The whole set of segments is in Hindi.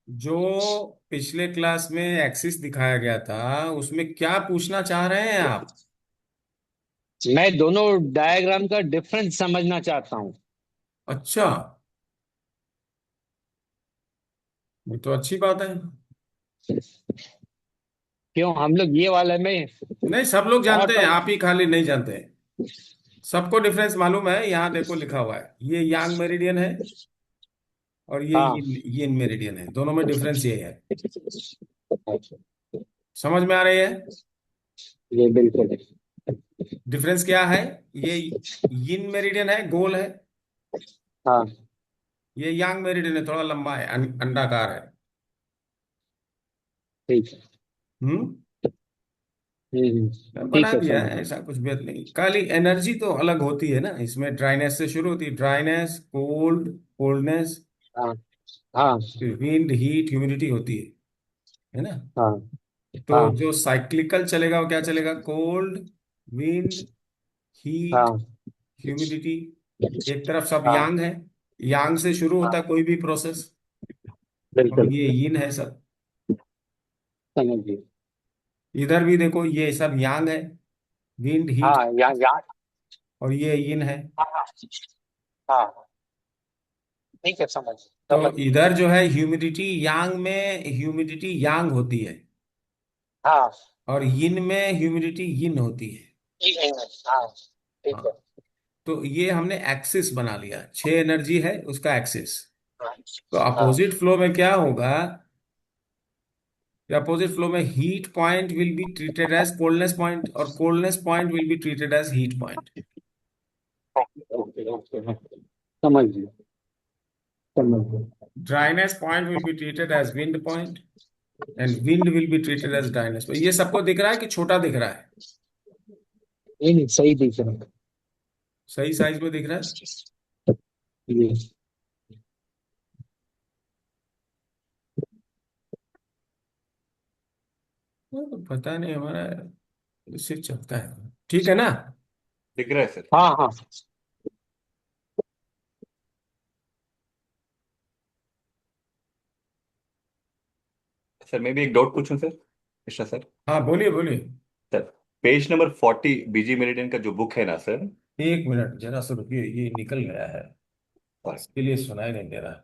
जो पिछले क्लास में एक्सिस दिखाया गया था उसमें क्या पूछना चाह रहे हैं आप? मैं दोनों डायग्राम का डिफरेंस समझना चाहता हूँ। अच्छा, ये तो अच्छी बात है। क्यों, हम लोग ये वाले में नहीं, सब लोग जानते और हैं, आप ही खाली नहीं जानते हैं। सबको डिफरेंस मालूम है, यहाँ देखो लिखा हुआ है, ये यांग मेरिडियन है और ये हाँ, यिन मेरिडियन है, दोनों में डिफरेंस ये है। समझ में आ रही है? ये बिल्कुल। डिफरेंस क्या है? ये यिन मेरिडियन है, गोल है। हाँ, ये यांग मेरिडियन है, थोड़ा लंबा है, अंडाकार है। ठीक है। हम्म। बना ठीक है, दिया समझ है, गया। ऐसा कुछ भेद नहीं। खाली एनर्जी तो अलग होती है ना, इसमें ड्राइनेस से शुरू होती है, ड्राइनेस, कोल्डनेस, हाँ, हाँ, विंड, हीट, ह्यूमिडिटी होती है ना? हाँ, तो हाँ, जो साइक्लिकल चलेगा वो क्या चलेगा? कोल्ड, विंड, हीट, हाँ, ह्यूमिडिटी। एक तरफ सब हाँ, यांग है, यांग से शुरू होता हाँ, है कोई भी प्रोसेस। और बिल्कुल ये यिन है सब। समझ गया। इधर भी देखो, ये सब यांग है, विंड, हीट, हाँ, यहाँ यहाँ। और ये यिन है। हाँ, हाँ, हाँ, ठीक है, तो समझ गया। इधर जो है ह्यूमिडिटी, यांग में ह्यूमिडिटी यांग होती है, हाँ, और यिन में ह्यूमिडिटी यिन होती है। ठीक है। हाँ, हाँ। ठीक है। तो ये हमने एक्सिस बना लिया, 6 एनर्जी है उसका एक्सिस। हाँ, तो हाँ, अपोजिट फ्लो में क्या होगा? अपोजिट फ्लो में heat point will be treated as coldness point, और coldness point will be treated as heat point. Okay, okay, हाँ, समझ गया, समझ गया। Dryness point will be treated as wind point, and wind will be treated as dryness. ये सबको दिख रहा है कि छोटा दिख रहा है? नहीं, नहीं, सही दिख रहा सही साइज में दिख रहा है। है ये। तो पता नहीं, हमारा सिर्फ चलता है, ठीक है ना? दिख रहा है सर। हाँ, हाँ, सर मैं भी एक डाउट पूछूं सर, मिश्रा सर। हाँ, बोलिए बोलिए। सर, पेज नंबर 40 बीजी मेरिडियन का जो बुक है ना सर। 1 मिनट जरा सा रुकिए, ये निकल गया है, और इसके लिए सुनाई नहीं दे रहा।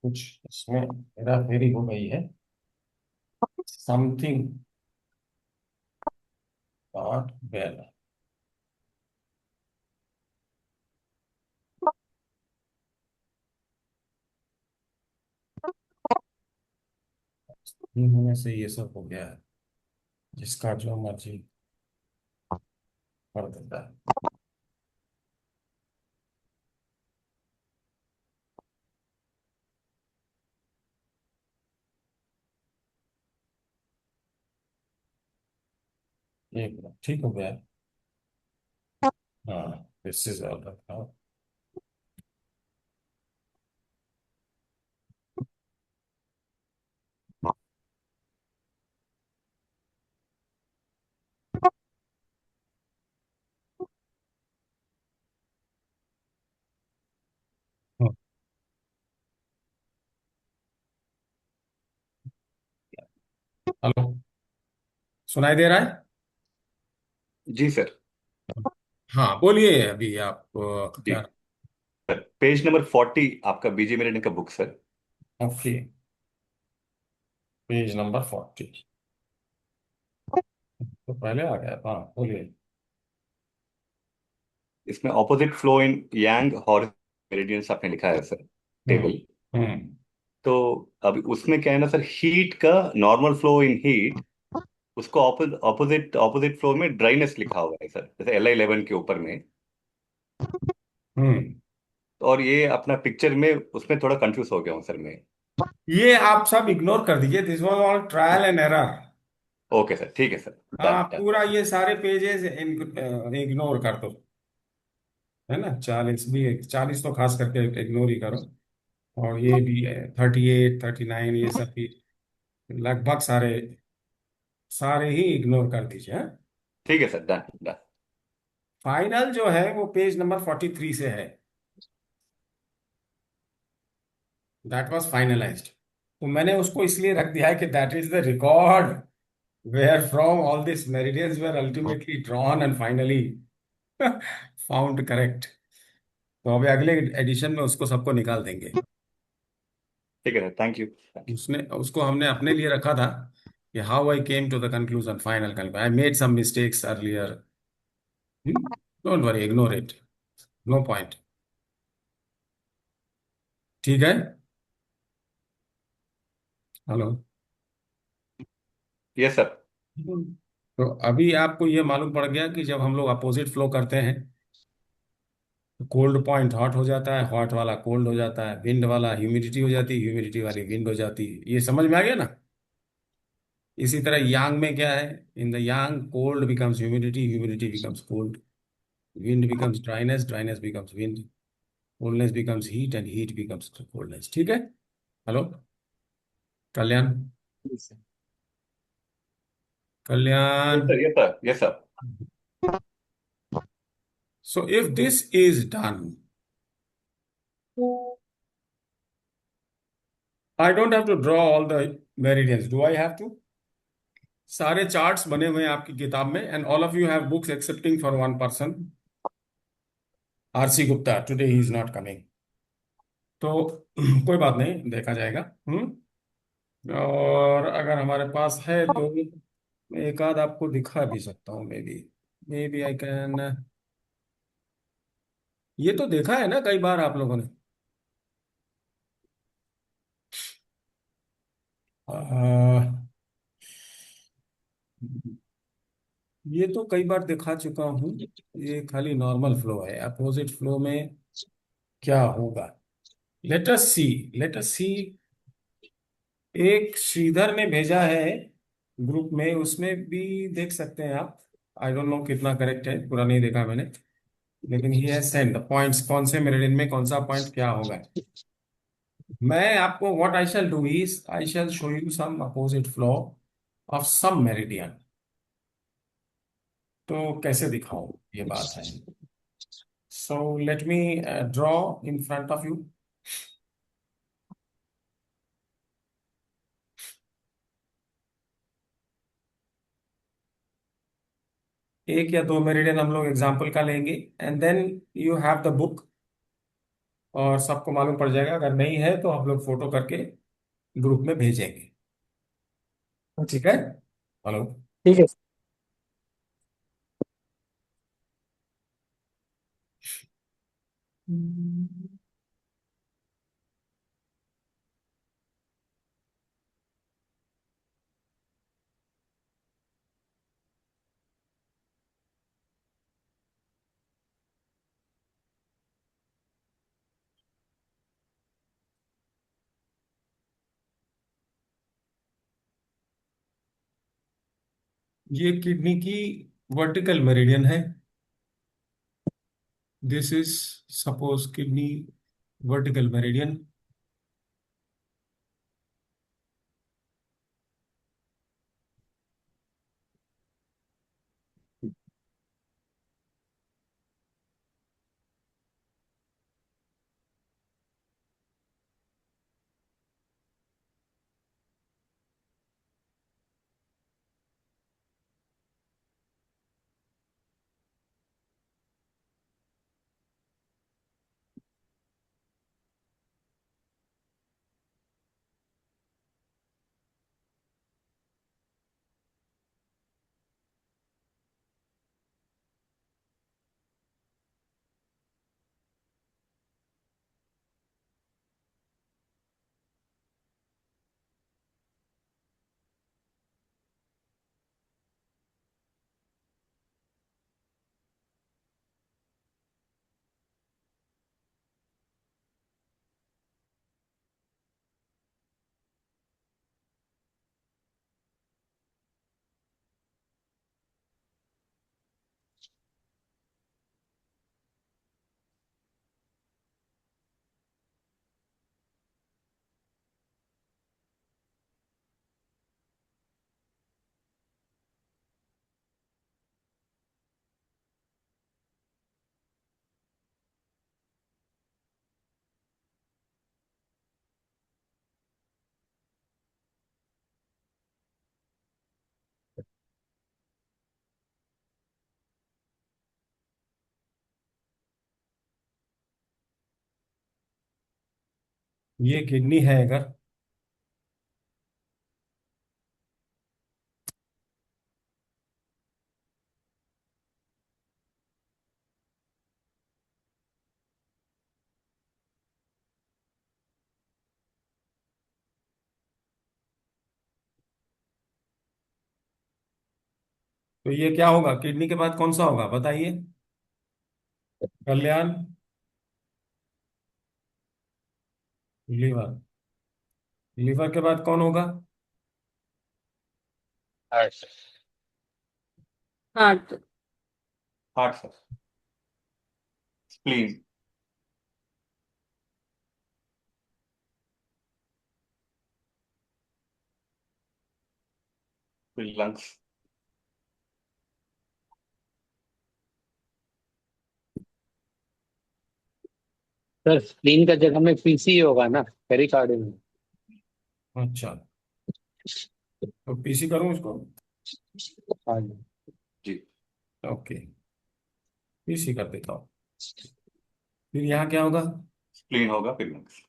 कुछ इसमें हेरा फेरी हो गई है, समथिंग नॉट वेल। नहीं होने से ये सब हो गया है, जिसका जो मर्जी कर देता है। एक मिनट, ठीक हो गया। हाँ, this is all right. Hello, सुनाई दे रहा है? जी सर। हाँ बोलिए, अभी आप जी क्या? सर, पेज नंबर 40 आपका बीजी मेरिडियन का book sir. Okay, page number 40। तो पहले आ गया, हाँ बोलिए। इसमें ऑपोजिट फ्लो इन यांग हॉर मेरिडियंस आपने लिखा है सर, हम्म। टेबल। हम्म। तो अभी उसमें क्या है ना सर, हीट का नॉर्मल फ्लो इन हीट, उसको ऑपोजिट ऑपोजिट फ्लो में ड्राइनेस लिखा हुआ है सर, जैसे LI11 के ऊपर में। हम्म। और ये अपना पिक्चर में उसमें थोड़ा कंफ्यूज हो गया हूँ सर मैं। ये आप सब इग्नोर कर दीजिए, this was all trial and error. Okay sir, ठीक है सर, डन हाँ, डन। पूरा ये सारे पेजेस इग्नोर कर दो, है ना। 40 भी, 40 तो खास करके इग्नोर ही करो। और ये भी है 38, 39, ये सब भी लगभग सारे, सारे ही इग्नोर कर दीजिए, हाँ? ठीक है सर, डन डन। फाइनल जो है वो पेज नंबर 43 से है। That was finalized. तो मैंने उसको इसलिए रख दिया है कि that is the record where from all this meridians were ultimately drawn and finally found correct. तो अभी अगले एडिशन में उसको सबको निकाल देंगे। ठीक है sir, thank you thank you. उसने उसको हमने अपने लिए रखा था कि how I came to the conclusion, final conclusion, I made some mistakes earlier, don't worry, ignore it, no point. ठीक है। हेलो। Yes sir. तो अभी आपको ये मालूम पड़ गया कि जब हम लोग अपोजिट फ्लो करते हैं तो कोल्ड पॉइंट हॉट हो जाता है, हॉट वाला कोल्ड हो जाता है, विंड वाला ह्यूमिडिटी हो जाती है, ह्यूमिडिटी वाली विंड हो जाती है। ये समझ में आ गया ना। इसी तरह यांग में क्या है, in the Yang cold becomes humidity, humidity becomes cold, wind becomes dryness, dryness becomes wind, coldness becomes heat, and heat becomes coldness। ठीक है। Hello Kalyan. Yes Kalyan. Sir, yes sir, yes sir. So if this is done, I don't have to draw all the meridians, do I have to? सारे चार्ट्स बने हुए हैं आपकी किताब में, and all of you have books accepting for one person, RC Gupta, today he is not coming. तो कोई बात नहीं, देखा जाएगा। और अगर हमारे पास है तो एक आध आपको दिखा भी सकता हूँ, maybe, maybe I can. ये तो देखा है ना कई बार आप लोगों ने। आ, ये तो कई बार दिखा चुका हूँ। ये खाली नॉर्मल फ्लो है, अपोजिट फ्लो में क्या होगा। लेट अस सी, लेट अस सी। एक श्रीधर ने भेजा है ग्रुप में, उसमें भी देख सकते हैं आप। आई डोंट नो कितना करेक्ट है, पूरा नहीं देखा मैंने, लेकिन he has send the points, कौन से मेरिडियन में कौन सा पॉइंट क्या होगा। मैं आपको what I shall do is I shall show you some opposite flow of some meridian. तो कैसे दिखाऊं, ये बात है। So let me draw in front of you. एक या दो मेरिडियन हम लोग एग्जाम्पल का लेंगे, and then you have the book, और सबको मालूम पड़ जाएगा। अगर नहीं है तो हम लोग फोटो करके ग्रुप में भेजेंगे। ठीक है। हेलो। ठीक है। ये किडनी की वर्टिकल मेरिडियन है। This is suppose kidney vertical meridian. ये किडनी है अगर, तो ये क्या होगा, किडनी के बाद कौन सा होगा बताइए? कल्याण, लीवर, लीवर के बाद कौन होगा? Heart. Heart. Heart sir. Spleen. फिर लंग्स। सर स्प्लीन का जगह में पीसी होगा ना, पेरिकार्डियम। अच्छा, तो पीसी करूं इसको? हाँ जी। जी। ओके, पीसी कर देता हूँ। फिर यहाँ क्या होगा? स्प्लीन होगा फिर lungs.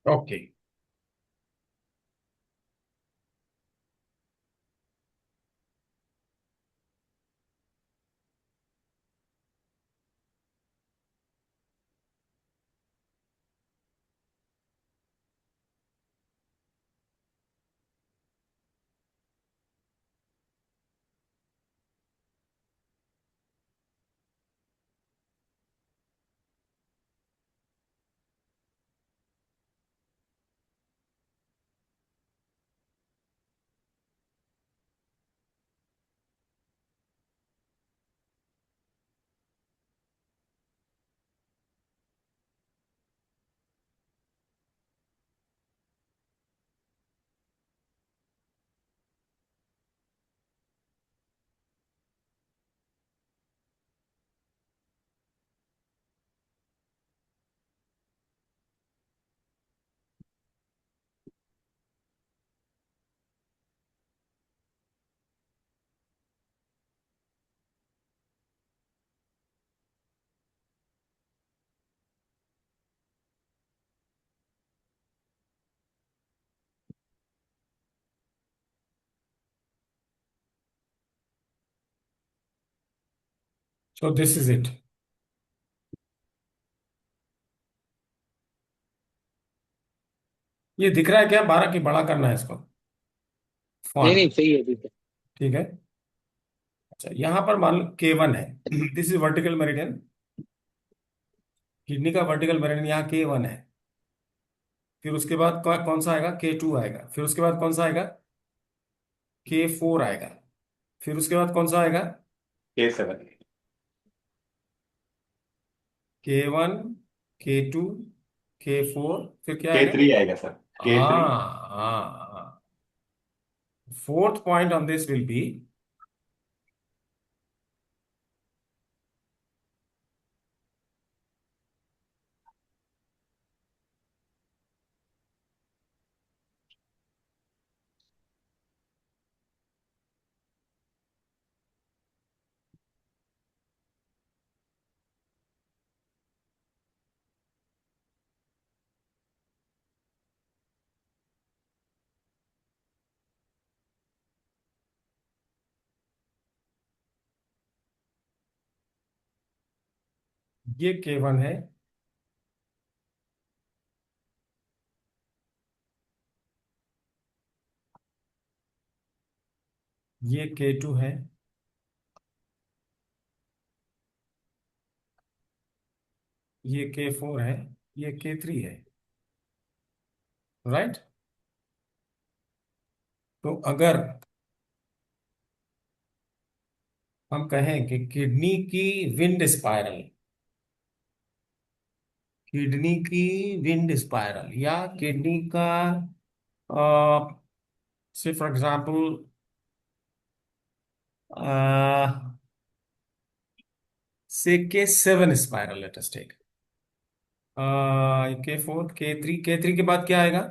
Okay, so this is it. ये दिख रहा है क्या 12 की बड़ा करना है इसको, नहीं फॉन्ट? नहीं, सही है, ठीक है। ठीक है। अच्छा, यहाँ पर मान लो K1 है, this is vertical meridian, kidney का वर्टिकल मेरिडियन यहाँ K1 है। फिर उसके बाद कौन सा आएगा? K2 आएगा। फिर उसके बाद कौन सा आएगा? K4 आएगा। फिर उसके बाद कौन सा आएगा? K7। K1, K2, K4, फिर क्या आएगा? K3 आएगा सर। K3। हाँ, fourth point on this will be, ये K1 है, ये K2 है, ये K4 है, ये K3 है। राइट। तो अगर हम कहें कि किडनी की विंड स्पाइरल, किडनी की विंड स्पाइरल या किडनी का से फॉर एग्जाम्पल से K7 spiral, let us take K4, K3 के बाद क्या आएगा?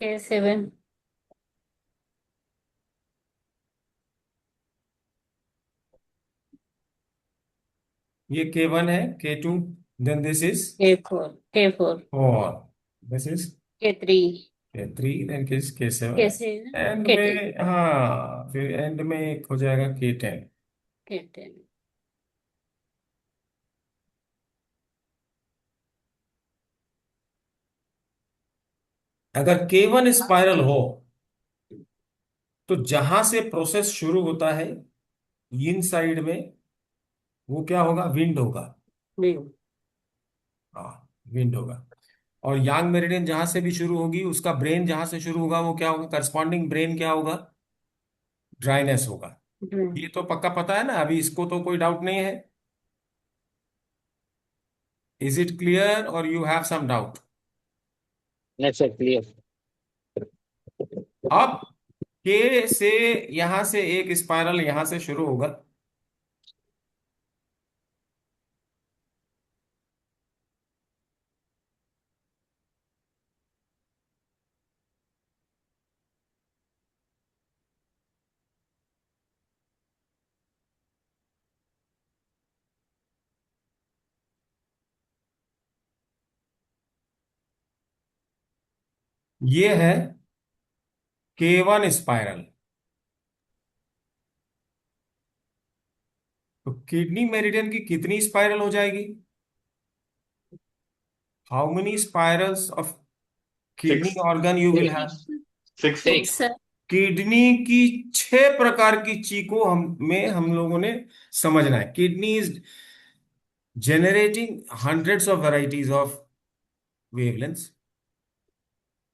K7. ये K1 है, K2, then this is K4. K4. 4, this is K3. K3, then किस K7, K7. And K10. में, हाँ फिर एंड में एक हो जाएगा K10। K10. अगर K1 स्पाइरल हो तो जहां से प्रोसेस शुरू होता है इन साइड में, वो क्या होगा? विंड होगा। Wing. हाँ, विंड होगा। और यांग मेरिडियन जहां से भी शुरू होगी, उसका ब्रेन जहां से शुरू होगा वो क्या होगा? करस्पॉन्डिंग ब्रेन क्या होगा? ड्राइनेस होगा। Wing. ये तो पक्का पता है ना, अभी इसको तो कोई डाउट नहीं है। इज इट क्लियर और you have some doubt? Next sir clear. अब के से, यहां से एक स्पाइरल यहां से शुरू होगा, ये है K1 स्पाइरल। तो किडनी मेरिडियन की कितनी स्पाइरल हो जाएगी? How many spirals of kidney 6, organ you will have? 6। तो 6। Six. किडनी की 6 प्रकार की चीको हम लोगों ने समझना है। Kidney is generating hundreds of varieties of wavelengths.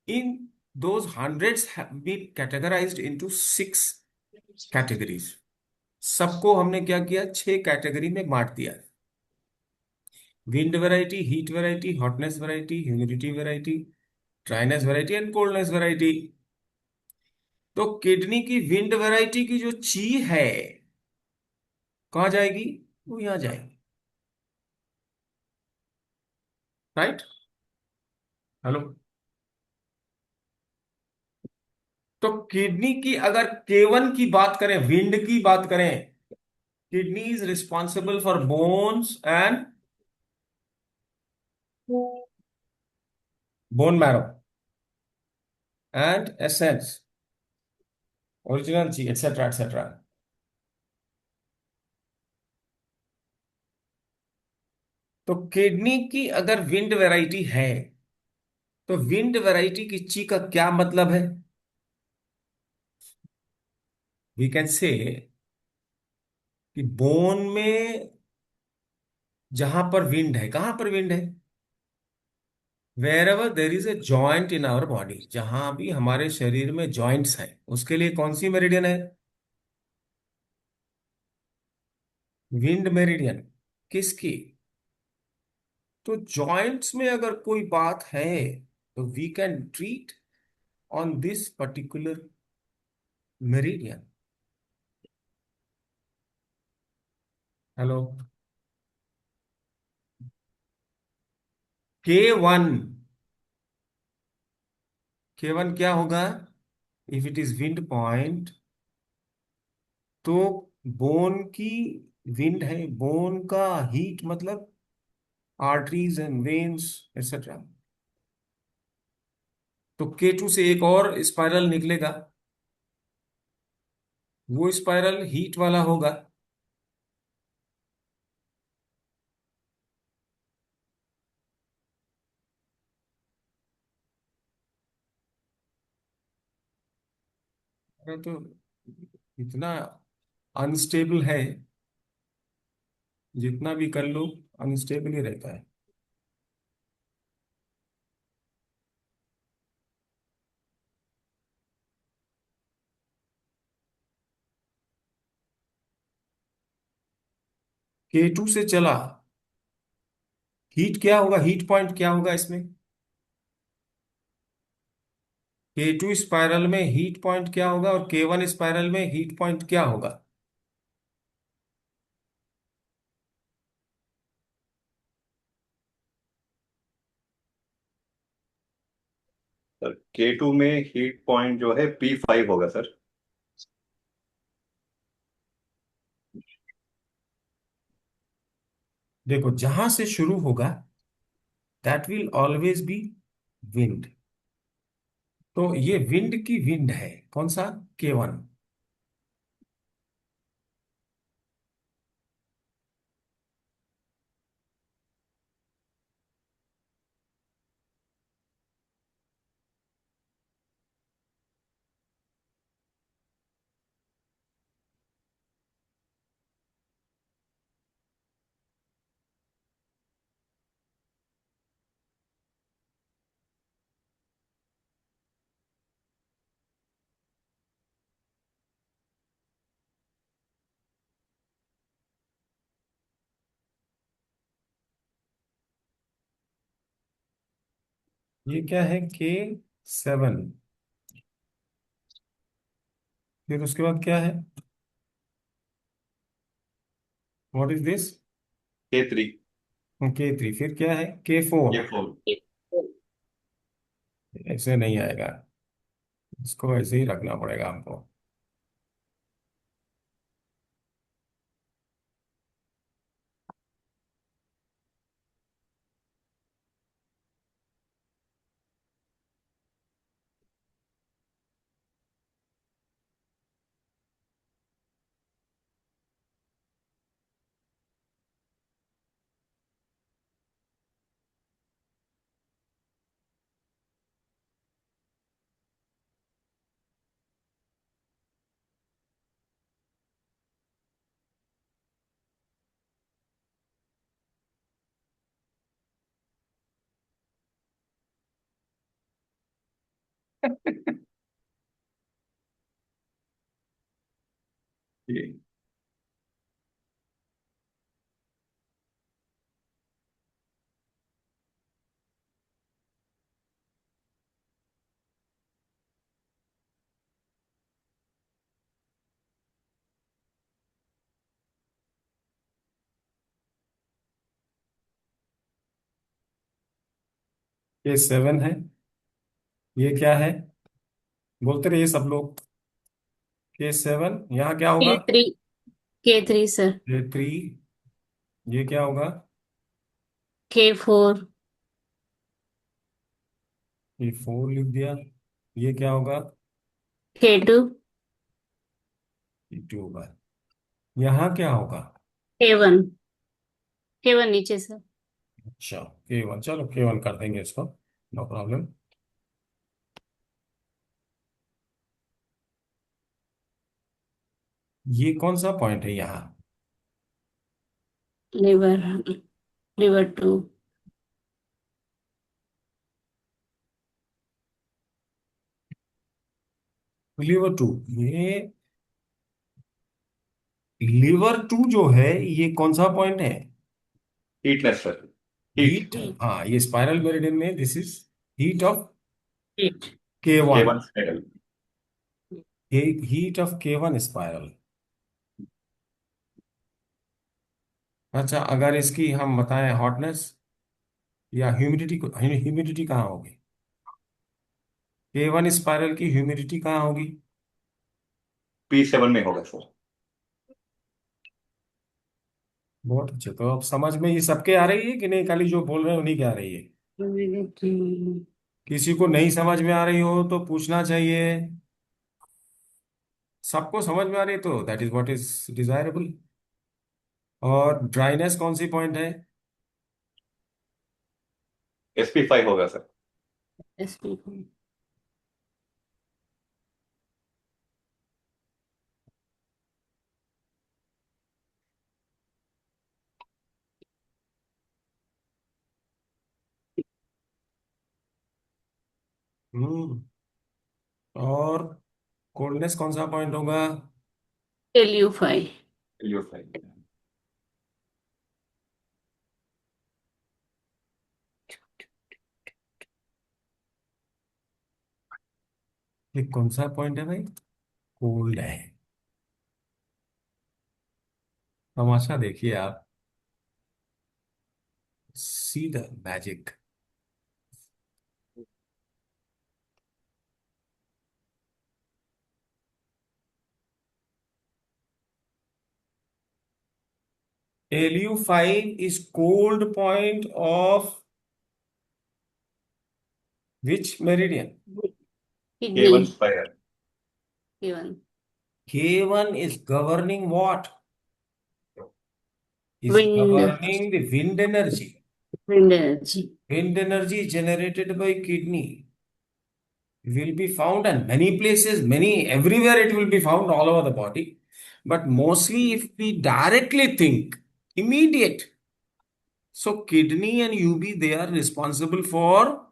In those hundreds have been categorized into 6 categories. सबको हमने क्या किया? 6 कैटेगरी में बांट दिया। Wind variety, heat variety, hotness variety, humidity variety, dryness variety and coldness variety. तो किडनी की विंड वैरायटी की जो ची है, कहाँ जाएगी? वो यहां जाएगी, राइट? हेलो। तो किडनी की अगर K1 की बात करें, विंड की बात करें, kidney is responsible for bones and bone marrow and essence, original ची, एटसेट्रा एटसेट्रा। तो किडनी की अगर विंड वैरायटी है, तो विंड वैरायटी की ची का क्या मतलब है? वी कैन से कि बोन में जहां पर विंड है, कहां पर विंड है? Wherever there is a joint in our body, जहां भी हमारे शरीर में जॉइंट्स हैं, उसके लिए कौन सी मेरिडियन है? Wind meridian. किसकी? तो जॉइंट्स में अगर कोई बात है तो we can treat on this particular meridian. Hello. K1, K1 क्या होगा? If it is wind point, तो बोन की विंड है, बोन का हीट मतलब आर्टरीज एंड वेन्स एक्सेट्रा। तो K2 से एक और स्पाइरल निकलेगा, वो स्पाइरल हीट वाला होगा। अरे तो इतना अनस्टेबल है, जितना भी कर लो अनस्टेबल ही रहता है। K2 से चला, हीट क्या होगा? हीट पॉइंट क्या होगा इसमें? K2 स्पाइरल में हीट पॉइंट क्या होगा और K1 स्पाइरल में हीट पॉइंट क्या होगा? सर K2 में हीट पॉइंट जो है P5 होगा सर। देखो, जहां से शुरू होगा that will always be wind. तो ये विंड की विंड है, कौन सा? K1। ये क्या है? K7। फिर उसके बाद क्या है? What is this? K3। K3। फिर क्या है? K4। K4। ऐसे नहीं आएगा, इसको ऐसे ही रखना पड़ेगा हमको। ये K7 है। ये क्या है? बोलते रहिए सब लोग। K7। यहाँ क्या होगा? K3, K3 sir. K3। ये क्या होगा? K4, ये 4 लिख दिया। ये क्या होगा? K2, K2 होगा। यहाँ क्या होगा? K1, K1 नीचे सर। अच्छा, K1। चलो K1 कर देंगे इसको, नो प्रॉब्लम। ये कौन सा पॉइंट है यहाँ? Liver, liver 2। लीवर 2। ये लीवर 2 जो है, ये कौन सा पॉइंट है? हीटलेस सर। हीट। हीट। हाँ, ये स्पाइरल मेरिडियन में this is heat of Eight. K1। K1 spiral. Heat of K1 spiral. अच्छा, अगर इसकी हम बताएं हॉटनेस या ह्यूमिडिटी को, ह्यूमिडिटी कहाँ होगी? K1 स्पाइरल की ह्यूमिडिटी कहाँ होगी? P7 में होगा सर। बहुत अच्छे। तो अब समझ में ये सबके आ रही है कि नहीं, खाली जो बोल रहे हैं उन्हीं के आ रही है? किसी को नहीं समझ में आ रही हो तो पूछना चाहिए। सबको समझ में आ रही है तो that is what is desirable. और ड्राइनेस कौन सी पॉइंट है? SP5 होगा सर। SP4. हम्म। और कोल्डनेस कौन सा पॉइंट होगा? LU5. LU5। ये कौन सा पॉइंट है भाई? कोल्ड है। तमाशा देखिए आप, see the magic. Lu5 is cold point of which meridian? K1 Kidney. spire. K1. K1 is governing what? Is Wind. governing the wind energy. Wind energy. Wind energy generated by kidney will be found in many places, everywhere it will be found all over the body. But mostly if we directly think, immediate. So kidney and UB, they are responsible for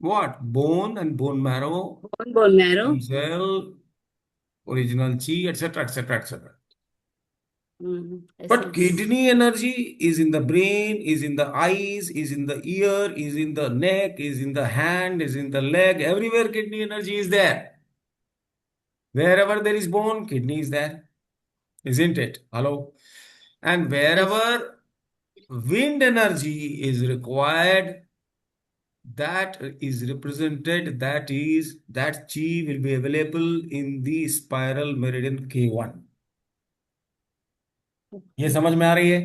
what? Bone and bone marrow, Bone marrow. stem cell, original chi, etc., etc., etc. But Essence. kidney energy is in the brain, is in the eyes, is in the ear, is in the neck, is in the hand, is in the leg. Everywhere kidney energy is there. Wherever there is bone, kidney is there, isn't it? Hello. And Yes. wherever wind energy is required, that is represented, that chi will be available in the spiral meridian K1. ये समझ में आ रही है?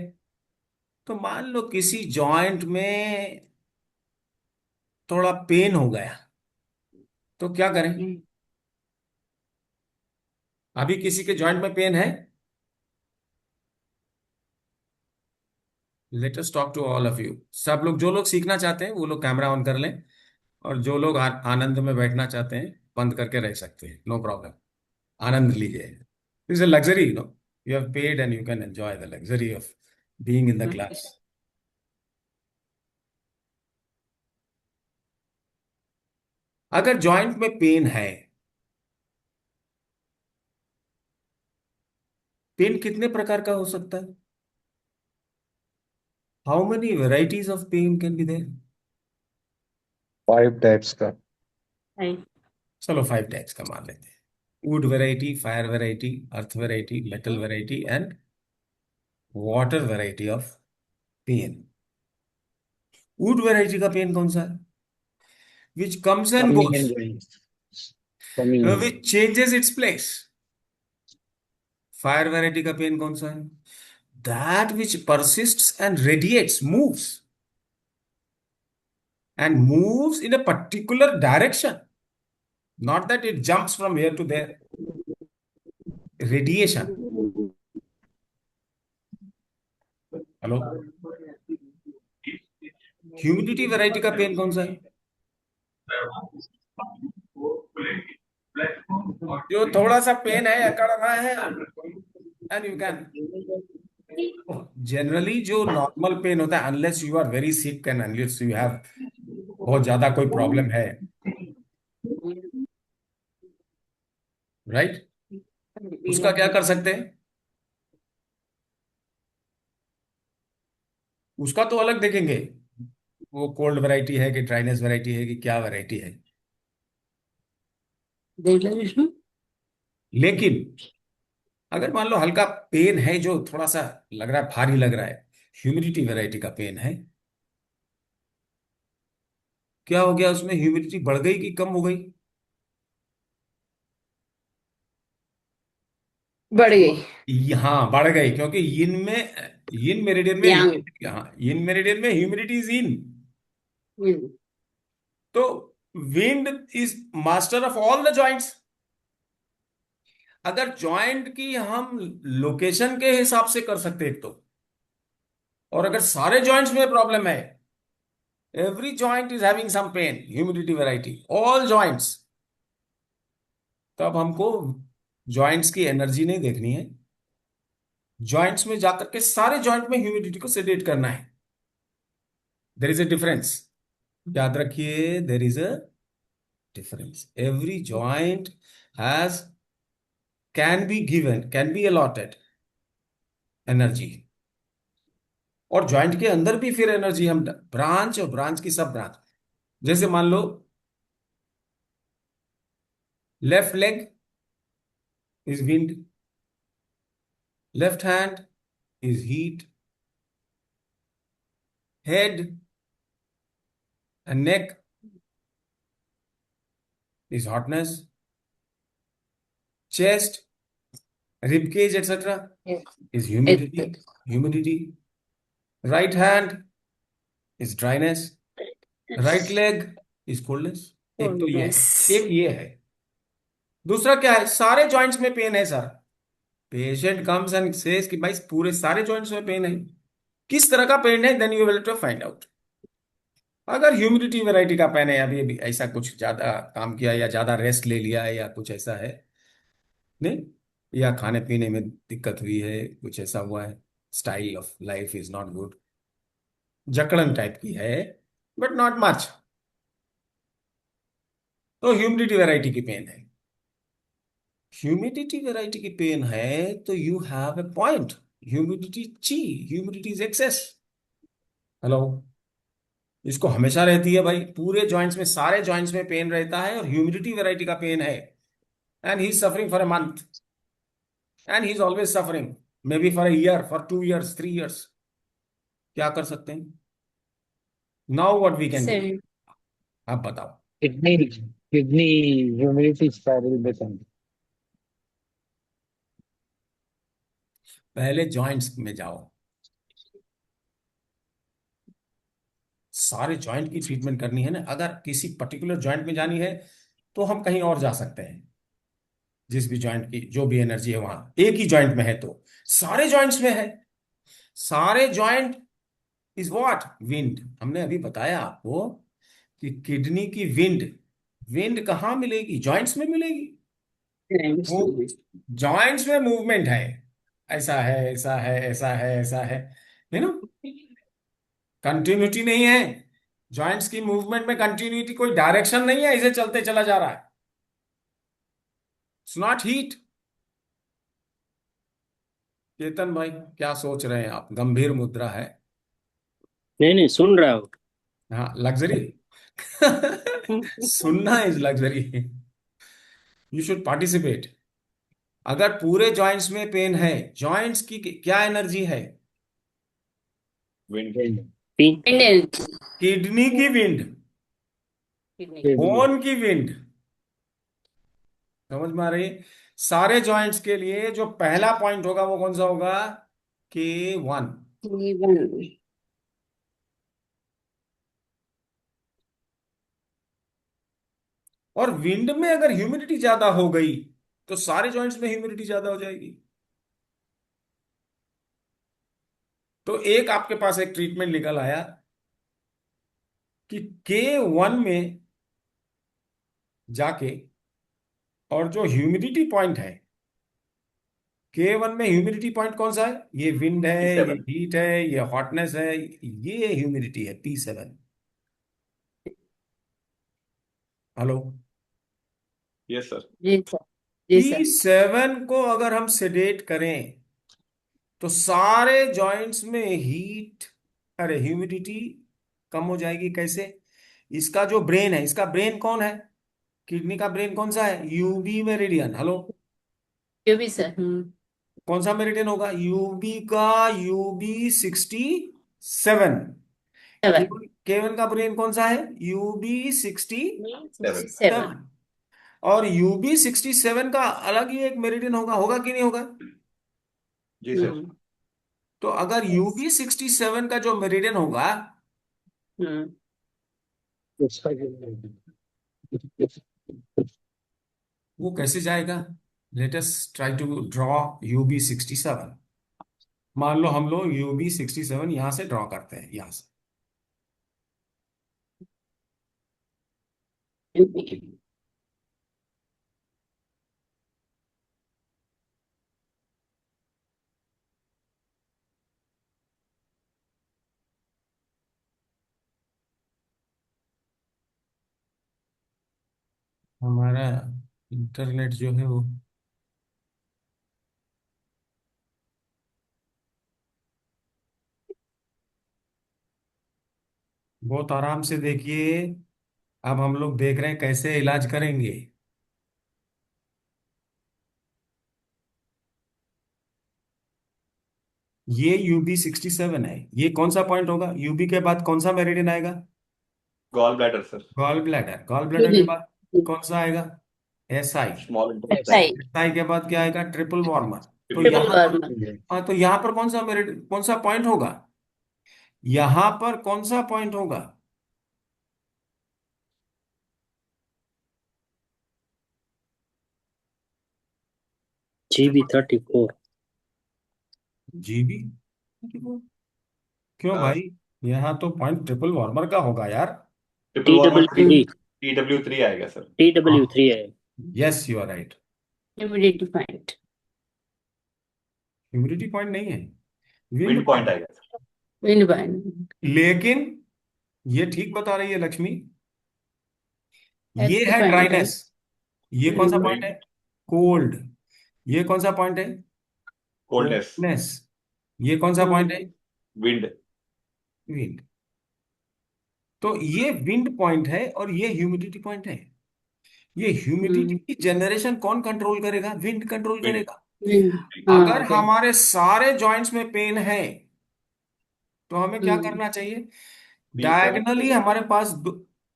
तो मान लो किसी जॉइंट में थोड़ा पेन हो गया, तो क्या करें? अभी किसी के जॉइंट में पेन है? Let us talk to all of you. सब लोग, जो लोग सीखना चाहते हैं वो लोग कैमरा ऑन कर लें, और जो लोग आनंद में बैठना चाहते हैं बंद करके रह सकते हैं, नो प्रॉब्लम। आनंद लीजिए। It's a luxury, you have paid and you can enjoy the luxury of being in the class. अगर जॉइंट में पेन है, पेन कितने प्रकार का हो सकता है? How many varieties of pain can be there? 5 types का। Right. चलो 5 टाइप्स का मान लेते हैं। Wood variety, fire variety, earth variety, metal variety and water variety of pain. Wood variety का पेन कौन सा है? Which comes and Coming goes, and going. Coming and which changes its place. Fire variety का पेन कौन सा है? That which persists and radiates, moves in a particular direction, not that it jumps from here to there. Radiation. Hello. Humidity variety का पेन कौन सा है? जो थोड़ा सा पेन है, अकड़ रहा है, एंड यू कैन जनरली, जो नॉर्मल पेन होता है, unless you are very sick and unless you have बहुत ज्यादा कोई प्रॉब्लम है, राइट, उसका क्या कर सकते हैं? उसका तो अलग देखेंगे, वो कोल्ड वैरायटी है कि ड्राइनेस वैरायटी है कि क्या वैरायटी है। देख लो विष्णु। लेकिन अगर मान लो हल्का पेन है, जो थोड़ा सा लग रहा है, भारी लग रहा है, ह्यूमिडिटी वैरायटी का पेन है, क्या हो गया उसमें? ह्यूमिडिटी बढ़ गई कि कम हो गई? बढ़ गई। यहाँ बढ़ गई, क्योंकि यिन मेरिडियन में, यांग। यहाँ यिन मेरिडियन में ह्यूमिडिटी इज इन। हम्म। तो wind is master of all the joints. अगर जॉइंट की हम लोकेशन के हिसाब से कर सकते हैं तो, और अगर सारे जॉइंट्स में प्रॉब्लम है, every joint is having some pain, humidity variety, all joints, तब हमको जॉइंट्स की एनर्जी नहीं देखनी है, जॉइंट्स में जाकर के सारे जॉइंट में ह्यूमिडिटी को सेडेट करना है। देयर इज अ डिफरेंस, याद रखिए, there is a difference. Every joint has, can be allotted energy, और जॉइंट के अंदर भी फिर एनर्जी हम ब्रांच, और ब्रांच की सब ब्रांच, जैसे मान लो Left leg is wind. Left hand is heat. Head and neck is hotness. Chest, rib cage, etc. Yes. is humidity. Humidity. Right hand is dryness. Right leg is coldness. एक तो ये है, Coldness. एक ये है। दूसरा क्या है, सारे जॉइंट्स में पेन है sir. Patient comes and says कि भाई पूरे सारे जॉइंट्स में पेन है। किस तरह का पेन है, then you will to find out. अगर ह्यूमिडिटी वैरायटी का पेन है, अभी अभी ऐसा कुछ ज्यादा काम किया या ज्यादा रेस्ट ले लिया है या कुछ ऐसा है, नहीं, या खाने पीने में दिक्कत हुई है, कुछ ऐसा हुआ है, style of life is not good, जकड़न टाइप की है, बट नॉट मच, तो ह्यूमिडिटी वैरायटी की पेन है। ह्यूमिडिटी वैरायटी की पेन है तो you have a point. Humidity ची, ह्यूमिडिटी इज एक्सेस। हेलो, इसको हमेशा रहती है भाई, पूरे जॉइंट्स में, सारे जॉइंट्स में पेन रहता है और ह्यूमिडिटी वैरायटी का पेन है। And he is suffering for a month, and he is always suffering, maybe for a year, for 2 years, 3 years। क्या कर सकते हैं? Now what we can do, Same. आप बताओ। किडनी ह्यूमिडिटी स्पाइरल बेसन। पहले जॉइंट्स में जाओ, सारे जॉइंट की ट्रीटमेंट करनी है ना। अगर किसी पर्टिकुलर जॉइंट में जानी है तो हम कहीं और जा सकते हैं। जिस भी जॉइंट की जो भी एनर्जी है वहां, एक ही जॉइंट में है तो सारे जॉइंट्स में है। सारे जॉइंट इज व्हाट, विंड। हमने अभी बताया आपको कि किडनी की विंड, विंड कहाँ मिलेगी, जॉइंट्स में मिलेगी। Times. वो जॉइंट्स में मूवमेंट है, ऐसा है, ऐसा है, ऐसा है, ऐसा है ना, कंटिन्यूटी नहीं है। जॉइंट्स की मूवमेंट में कंटिन्यूटी, कोई डायरेक्शन नहीं है, इसे चलते चला जा रहा है। It's not heat. चेतन भाई, क्या सोच रहे हैं आप? गंभीर मुद्रा है। नहीं नहीं, सुन रहा हूँ। हाँ, लग्जरी। सुनना is luxury. You should participate. अगर पूरे जॉइंट्स में पेन है, जॉइंट्स की क्या एनर्जी है? विंड। तीन। Energy. किडनी की विंड, Kidney. बोन की विंड। समझ में आ रही? सारे जॉइंट्स के लिए जो पहला पॉइंट होगा वो कौन सा होगा? K1। Even. और विंड में अगर ह्यूमिडिटी ज्यादा हो गई तो सारे जॉइंट्स में ह्यूमिडिटी ज्यादा हो जाएगी। तो एक आपके पास एक ट्रीटमेंट निकल आया कि K1 में जाके, और जो ह्यूमिडिटी पॉइंट है K1 में, ह्यूमिडिटी पॉइंट कौन सा है? ये विंड है, ये P7। हीट है, ये हॉटनेस है, ये ह्यूमिडिटी है, P7। Hello, yes sir. जी सर। जी सर। P7 को अगर हम सेडेट करें तो सारे जॉइंट्स में हीट, अरे ह्यूमिडिटी कम हो जाएगी। कैसे? इसका जो ब्रेन है, इसका ब्रेन कौन है? किडनी का ब्रेन कौन सा है? UV meridian. हेलो, जो भी सर। कौन सा मेरिडियन होगा? यूबी का, UB67। सेवन। केवन का ब्रेन कौन सा है? UB67। 7. और UB67 का अलग ही एक मेरिडियन होगा, होगा कि नहीं होगा? जी सर। तो अगर Yes. UB67 का जो मेरिडियन होगा, वो कैसे जाएगा? Let us try to draw UB67। मान लो हम लोग UB67 यहां से ड्रॉ करते हैं, यहां से। हमारा इंटरनेट जो है वो बहुत आराम से देखिए। अब हम लोग देख रहे हैं कैसे इलाज करेंगे। ये UB67 है। ये कौन सा पॉइंट होगा? यूबी के बाद कौन सा मेरिडियन आएगा? Gall bladder sir. Gall bladder. Gall bladder के बाद कौन सा आएगा? SI। Small intestine. SI, SI के बाद क्या आएगा? Triple warmer. तो ट्रिपल triple यहाँ पर, warmer. हाँ, तो यहाँ पर कौन सा पॉइंट होगा? यहाँ पर कौन सा पॉइंट होगा? GB34। GB। क्यों भाई? यहाँ तो पॉइंट ट्रिपल वार्मर का होगा यार। Triple warmer TW3। TW3 आएगा सर। TW3 है। Yes, you are right. Humidity point. Humidity point नहीं है, विंड विंड पॉइंट पॉइंट। आएगा सर। Wind point. लेकिन ये ठीक बता रही है लक्ष्मी, ये SC है point है. ड्राइनेस। ये कौन सा हम्म, पॉइंट है? कोल्ड। ये कौन सा पॉइंट है? कोल्डनेस। कोल्डनेस। ये कौन सा पॉइंट है? विंड। विंड। तो ये विंड पॉइंट है और ये ह्यूमिडिटी पॉइंट है। ये ह्यूमिडिटी की जनरेशन कौन कंट्रोल करेगा? Wind control wind. करेगा। wind. अगर हाँ, wind. हमारे सारे जॉइंट्स में पेन है तो हमें क्या हम्म, करना चाहिए? B7। डायगनली हमारे पास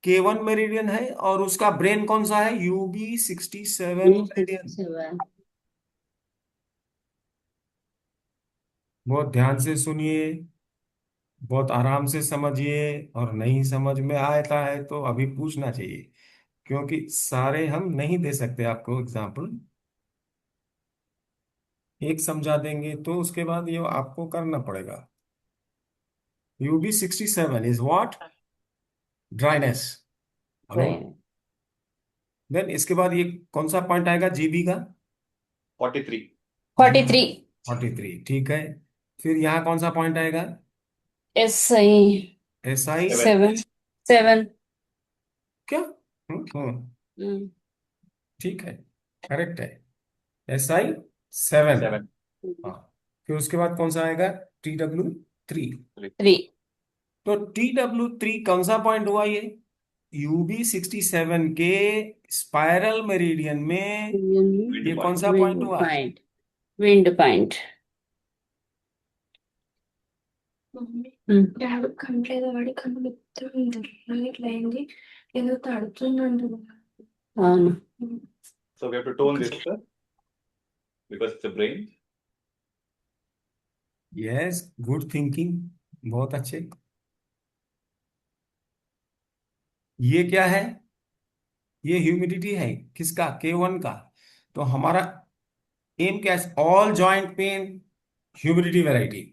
K1 मेरिडियन है और उसका ब्रेन कौन सा है? UB67 meridian. 67. बहुत ध्यान से सुनिए, बहुत आराम से समझिए, और नहीं समझ में आता है तो अभी पूछना चाहिए, क्योंकि सारे हम नहीं दे सकते आपको एग्जाम्पल। एक समझा देंगे तो उसके बाद ये आपको करना पड़ेगा। UB67 is what? Dryness. Hello. Right. Then इसके बाद ये कौन सा पॉइंट आएगा GB का? 43। 43. 43, ठीक है। फिर यहाँ कौन सा पॉइंट आएगा? SI. SI। 7. 7. क्या? ठीक है, करेक्ट है। SI 7। 7। हाँ। फिर उसके बाद कौन सा आएगा? TW3। 3. तो TW3 कौन सा पॉइंट हुआ ये? UB67 के स्पाइरल मेरिडियन में विंड ये कौन पॉइंट। सा पॉइंट Wind हुआ? point. Wind point. కంట్లేదవాడి కన్ను మొత్తం ఇట్లా అయింది ఏదో తడుతుందండి అవును. So we have to tone this sir because it's a brain. Yes, good thinking, बहुत अच्छे। ये क्या है? ये ह्यूमिडिटी है किसका? K1 का। तो हमारा एम क्या है? All joint pain humidity variety.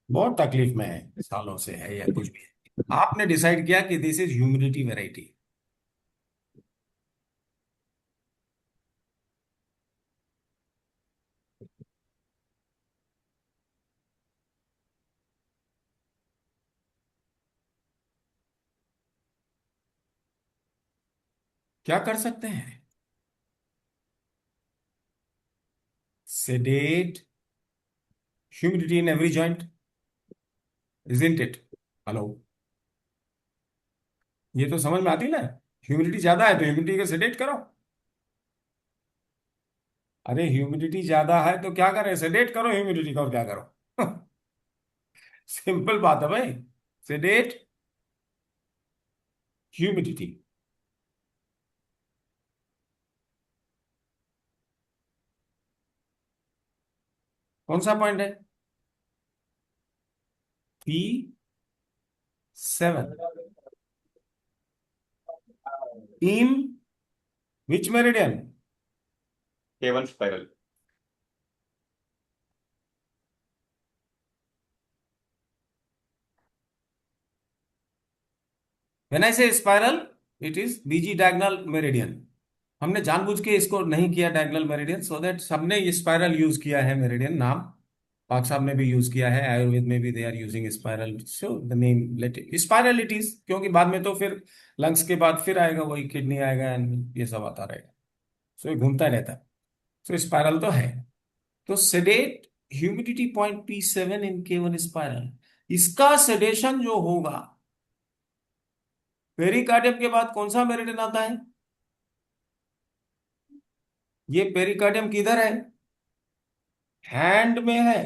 बहुत तकलीफ में है, सालों से है या कुछ भी है। आपने डिसाइड किया कि दिस इज ह्यूमिडिटी वैरायटी। क्या कर सकते हैं? sedate humidity in every joint, isn't it? Hello, ये तो समझ में आती है ना। ह्यूमिडिटी ज्यादा है तो ह्यूमिडिटी को सेडेट करो। अरे ह्यूमिडिटी ज्यादा है तो क्या करें? सेडेट करो ह्यूमिडिटी का, और क्या करो? सिंपल बात है भाई। Sedate humidity. कौन सा पॉइंट है? P7 in which meridian? K1 spiral. When I say spiral, it is BG diagonal meridian. हमने जानबूझ के इसको नहीं किया डायगोनल मेरिडियन, सो दैट सबने ये स्पाइरल यूज किया है मेरिडियन नाम। पाक साहब ने भी यूज किया है, आयुर्वेद में भी they are using spiral, so the name let spiral it is, क्योंकि बाद में तो फिर लंग्स के बाद फिर आएगा वही किडनी आएगा and ये सब आता रहेगा, सो ये घूमता रहता है। सो स्पाइरल तो है। तो सेडेट ह्यूमिडिटी पॉइंट P7 इन K1 स्पाइरल, इसका सेडेशन जो होगा, पेरिकार्डियम के बाद कौन सा मेरिडियन आता है? ये पेरिकार्डियम किधर है? हैंड में है।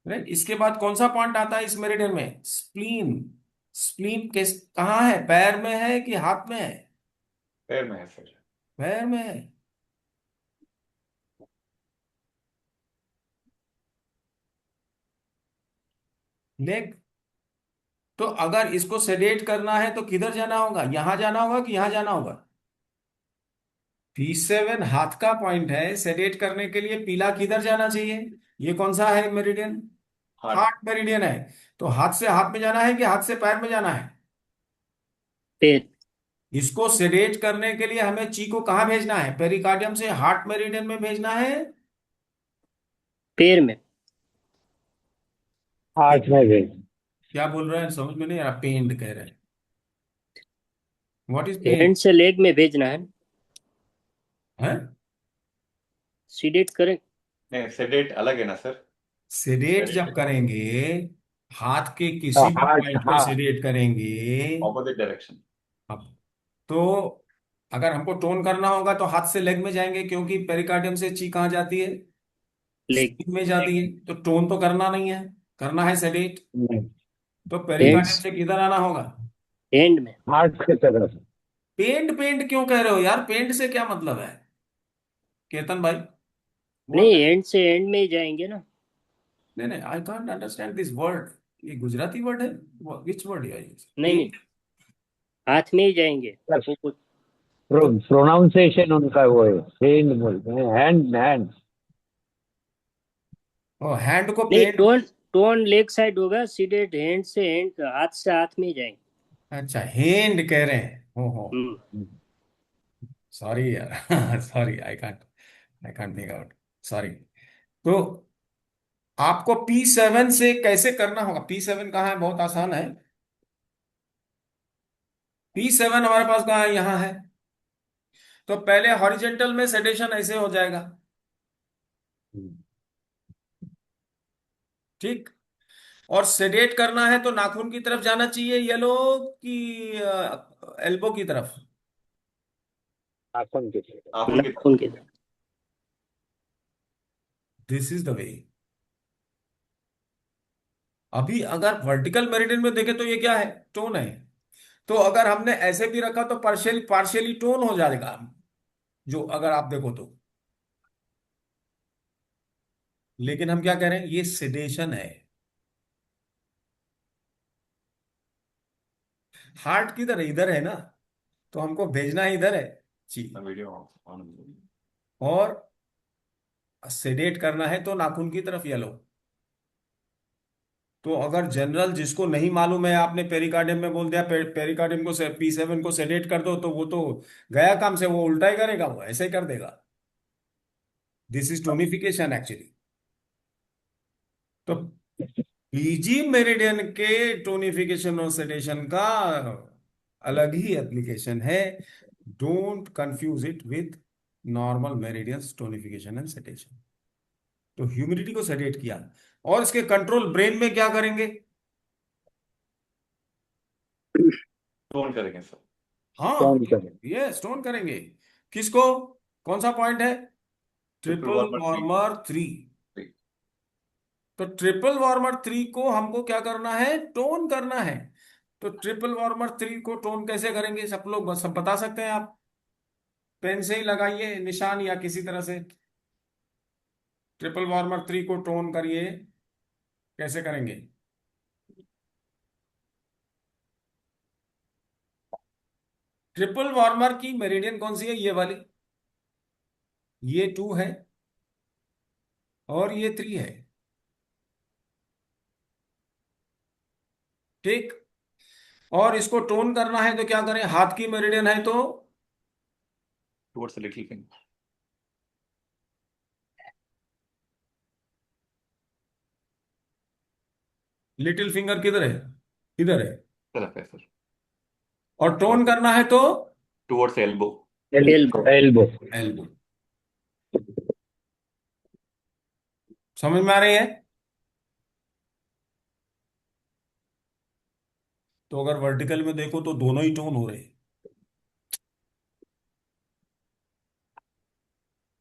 राइट, इसके बाद कौन सा पॉइंट आता है इस मेरिडियन में? स्प्लीन। स्प्लीन किस कहाँ है, पैर में है कि हाथ में है? पैर में है सर। पैर में है। लेग। तो अगर इसको सेडेट करना है तो किधर जाना होगा, यहां जाना होगा कि यहां जाना होगा? P7 हाथ का पॉइंट है, सेडेट करने के लिए पीला किधर जाना चाहिए? ये कौन सा है मेरिडियन? हार्ट। हार्ट मेरिडियन है। तो हाथ से हाथ में जाना है कि हाथ से पैर में जाना है? पैर। इसको सेडेट करने के लिए हमें ची को कहाँ भेजना है? पेरिकार्डियम से हार्ट मेरिडियन में भेजना है? पैर में। हार्ट में भी। क्या बोल रहे हैं समझ में नहीं आ रहा, पेंड कह रहे हैं। व्हाट इज पेंड? हैंड से लेग में भेजना है। है? सीडेट करें। नहीं, सेडेट अलग है ना सर। सेडेट जब सेडेट करेंगे, हाथ के किसी भी हार्ट, पॉइंट पे हाँ। सेडेट करेंगे। Opposite direction. अब तो अगर हमको टोन करना होगा तो हाथ से लेग में जाएंगे, क्योंकि पेरिकार्डियम से ची कहाँ जाती है? लेग। स्प्लीन में जाती है। तो टोन तो करना नहीं है, करना है सेडेट। तो पेरिकार्डियम हैंड्स। से किधर आना होगा? हैंड में। हार्ट की तरफ। पेंट पेंट क्यों कह रहे हो यार, पेंट से क्या मतलब है केतन भाई? नहीं, व्हाट? हैंड से हैंड में ही जाएंगे ना। नहीं नहीं, I can't understand this word. ये गुजराती वर्ड है? विच वर्ड है ये? नहीं नहीं, पेंट? हाथ में ही जाएंगे। वो कुछ। तो प्रोनाउंसिएशन उनका वो है, हैंड बोलते हैं, हैंड हैंड। हैंड को नहीं, पेंट? टोन। टोन लेग साइड होगा, सीडेट हैंड से हैंड, हाथ से हाथ में ही जाएंगे। अच्छा, हैंड कह रहे हैं, हो। हम्म। सॉरी यार sorry, I can't make out. Sorry. तो आपको P7 से कैसे करना होगा? P7 कहाँ है? बहुत आसान है। P7 हमारे पास कहाँ है? यहाँ है। तो पहले हॉरिजेंटल में सेडेशन ऐसे हो जाएगा, ठीक। और सेडेट करना है तो नाखून की तरफ जाना चाहिए, येलो की एल्बो की तरफ? नाखून की तरफ। नाखून की नाखून के। This is the way. अभी अगर वर्टिकल मेरिडियन में देखें तो ये क्या है? टोन है। तो अगर हमने ऐसे भी रखा तो पार्शियली पार्शियली टोन हो जाएगा, जो अगर आप देखो तो। लेकिन हम क्या कह रहे हैं, ये सेडेशन है। हार्ट किधर है? इधर है ना। तो हमको भेजना ही इधर है जी। Video on. और सेडेट करना है तो नाखून की तरफ येलो। तो अगर जनरल जिसको नहीं मालूम है, आपने पेरिकार्डियम में बोल दिया पेरिकार्डियम को P7 को सेडेट कर दो, तो वो तो गया काम से, वो उल्टा ही करेगा, वो ऐसे ही कर देगा। This is tonification actually. तो पीजी मेरिडियन के टोनिफिकेशन और सेडेशन का अलग ही एप्लीकेशन है। Don't confuse it with normal meridians tonification and sedation. तो ह्यूमिडिटी को सेडेट किया, और इसके कंट्रोल ब्रेन में क्या करेंगे? टोन करेंगे सर। हाँ, टोन करें। ये स्टोन करेंगे। किसको? कौन सा पॉइंट है? Triple triple warmer three. Warmer 3। तो ट्रिपल वार्मर 3 को हमको क्या करना है? टोन करना है। तो ट्रिपल वार्मर 3 को टोन कैसे करेंगे? सब लोग सब बता सकते हैं आप? पेन से ही लगाइए निशान या किसी तरह से। ट्रिपल वार्मर 3 को टोन करिए, कैसे करेंगे? ट्रिपल वार्मर की मेरिडियन कौन सी है? ये वाली। ये 2 है और ये 3 है, ठीक। और इसको टोन करना है तो क्या करें, हाथ की मेरिडियन है तो towards little finger. Little finger किधर है, इधर है। तरफ है सर। और टोन करना है तो towards elbow. Elbow elbow. Elbow. समझ में आ रही है? तो अगर वर्टिकल में देखो तो दोनों ही टोन हो रहे हैं।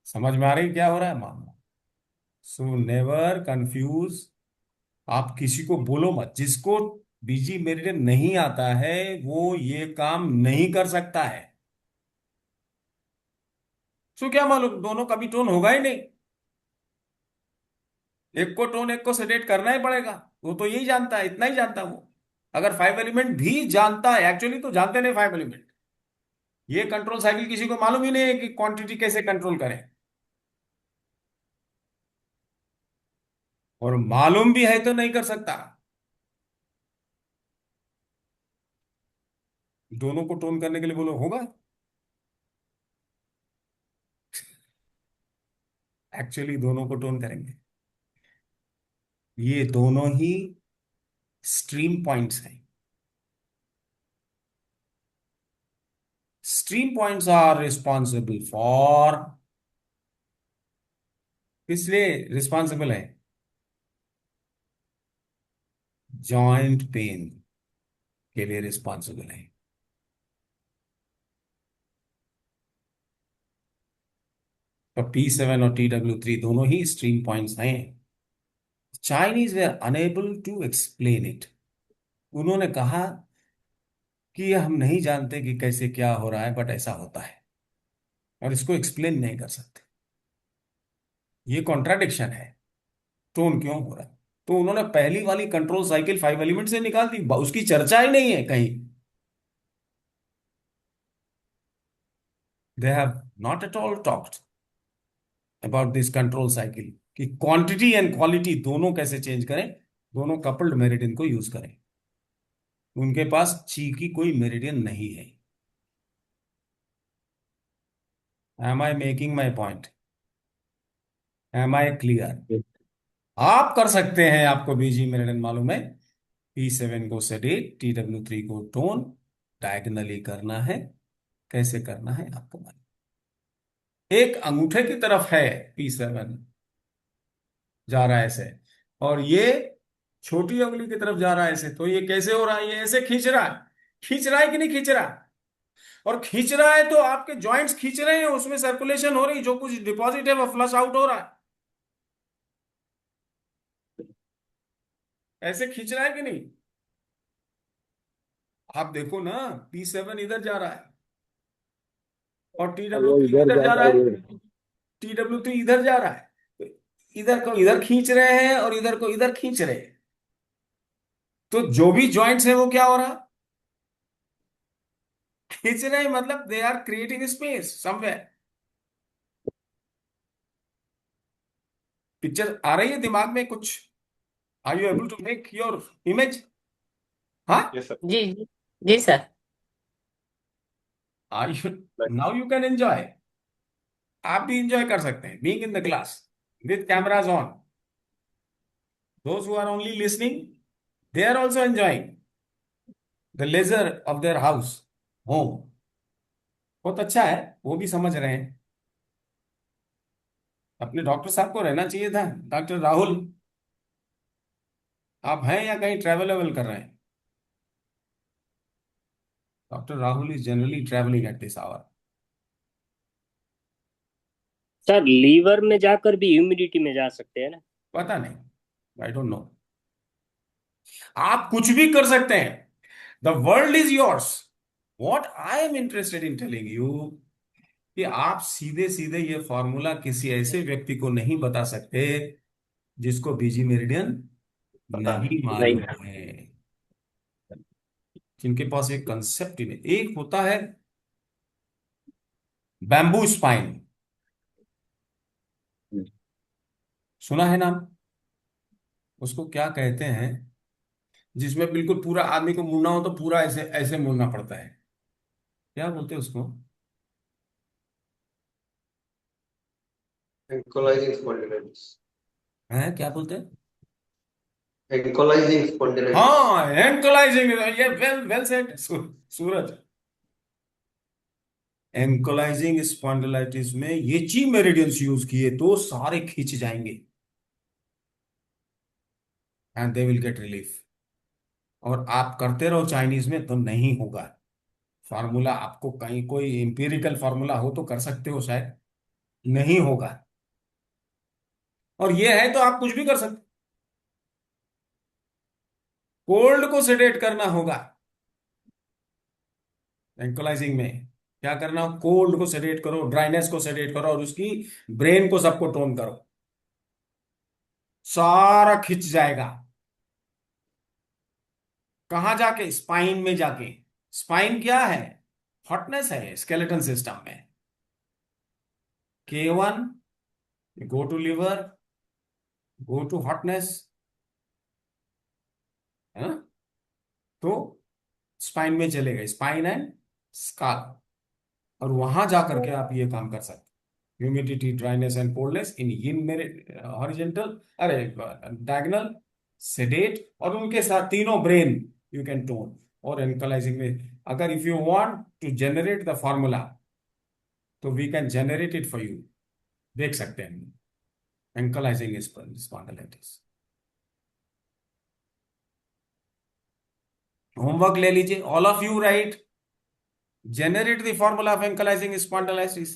समझ में आ रही है क्या हो रहा है मामला? So never confuse. आप किसी को बोलो मत, जिसको बीजी मेरिडियन नहीं आता है वो ये काम नहीं कर सकता है। सो क्या मालूम, दोनों का भी टोन होगा ही नहीं। एक को टोन, एक को सेडेट करना ही पड़ेगा। वो तो यही जानता है, इतना ही जानता है वो। अगर फाइव एलिमेंट भी जानता है, एक्चुअली तो जानते नहीं फाइव एलिमेंट। ये कंट्रोल साइकिल किसी को मालूम ही नहीं है कि क्वांटिटी कैसे कंट्रोल करें। और मालूम भी है तो नहीं कर सकता। दोनों को टोन करने के लिए बोलो, होगा? एक्चुअली दोनों को टोन करेंगे। ये दोनों ही स्ट्रीम पॉइंट्स हैं। Stream points are responsible for, इसलिए रिस्पॉन्सिबल है जॉइंट पेन के लिए रिस्पॉन्सिबल है। तो P7 और TW3 दोनों ही स्ट्रीम पॉइंट्स हैं। Chinese were unable to explain it. उन्होंने कहा कि हम नहीं जानते कि कैसे क्या हो रहा है, बट ऐसा होता है और इसको एक्सप्लेन नहीं कर सकते। ये कॉन्ट्राडिक्शन है। टोन क्यों हो रहा है? तो उन्होंने पहली वाली कंट्रोल साइकिल फाइव एलिमेंट से निकाल दी, उसकी चर्चा ही नहीं है कहीं। They have not at all talked about this control cycle कि क्वांटिटी एंड क्वालिटी दोनों कैसे चेंज करें, दोनों कपल्ड मेरिडियन को यूज करें। उनके पास ची की कोई मेरिडियन नहीं है। Am I making my point? Am I clear? आप कर सकते हैं, आपको बीजी मेरिडियन मालूम है। P7 को सेडेट, TW3 को टोन, डायगनली करना है। कैसे करना है आपको मालूम। एक अंगूठे की तरफ है P7, जा रहा है ऐसे, और ये छोटी उंगली की तरफ जा रहा है ऐसे। तो ये कैसे हो रहा है? ये ऐसे खींच रहा है। खींच रहा है कि नहीं खींच रहा? और खींच रहा है तो आपके जॉइंट्स खींच रहे हैं, उसमें सर्कुलेशन हो रही, जो कुछ डिपॉजिट है वो फ्लश आउट हो रहा है। ऐसे खींच रहा है कि नहीं? आप देखो ना, P7 इधर जा रहा है और वो TW3 इधर इधर जा जाता रहा है। है। TW3 इधर जा रहा है। तो इधर को इधर खींच रहे हैं और इधर को इधर खींच रहे हैं। तो जो भी जॉइंट्स है वो क्या हो रहा? खींच रहे हैं, मतलब they are creating space somewhere. Picture आ रही है दिमाग में कुछ? Are you able to make your image? हाँ? Yes sir. जी जी जी sir. Are you, now you can enjoy. आप भी इंजॉय कर सकते हैं being in the class with cameras on. Those who are only listening, they are also enjoying the leisure of their house, home. बहुत अच्छा है, वो भी समझ रहे हैं। अपने डॉक्टर साहब को रहना चाहिए था, डॉक्टर राहुल। आप हैं या कहीं ट्रैवल वेवल कर रहे हैं? Doctor Rahul is generally travelling at this hour. Sir liver में जाकर भी ह्यूमिडिटी में जा सकते हैं ना? पता नहीं, आई डोंट नो। आप कुछ भी कर सकते हैं। The world is yours. What I am interested in telling you कि आप सीधे सीधे ये फॉर्मूला किसी ऐसे व्यक्ति को नहीं बता सकते जिसको बीजी मेरिडियन पता नहीं नहीं। नहीं। मालूम है, जिनके पास एक कंसेप्ट ही नहीं। एक होता है बैम्बू स्पाइन, सुना है नाम? उसको क्या कहते हैं? जिसमें बिल्कुल पूरा आदमी को मुड़ना हो तो पूरा ऐसे ऐसे मुड़ना पड़ता है, क्या बोलते हैं उसको? Ankylosing spondylitis. है क्या बोलते हैं? Ankylosing spondylitis. हाँ, एंकलाइजिंग, ये वेल वेल सेड सूरज। एंकलाइजिंग स्पॉन्डिलाइटिस में ये ची मेरिडियंस यूज किए तो सारे खींच जाएंगे and they will get relief. और आप करते रहो चाइनीज में तो नहीं होगा। फार्मूला आपको कहीं कोई इंपिरिकल फार्मूला हो तो कर सकते हो, शायद नहीं होगा। और ये है तो आप कुछ भी कर सकते। कोल्ड को सेडेट करना होगा एंकलाइजिंग में। क्या करना हो? कोल्ड को सेडेट करो, ड्राइनेस को सेडेट करो और उसकी ब्रेन को सबको टोन करो, सारा खिंच जाएगा। कहां जाके? स्पाइन में जाके। स्पाइन क्या है? हॉटनेस है स्केलेटन सिस्टम में। K1 go to liver, go to hotness, है ना? तो स्पाइन में चलेगा, स्पाइन एंड स्काल, और वहां जाकर के आप ये काम कर सकते। ह्यूमिडिटी, ड्राइनेस एंड कोल्डनेस इन यिन मेरे हॉरिजेंटल, अरे डायगोनल, सेडेट, और उनके साथ तीनों ब्रेन यू कैन टोन। और एनकलाइजिंग में अगर if you want to generate the formula तो we can generate it for you, देख सकते हैं। एंकलाइजिंग स्पॉन्डिलाइटिस होमवर्क ले लीजिए, all of you right, generate the formula of ankylosing spondylitis,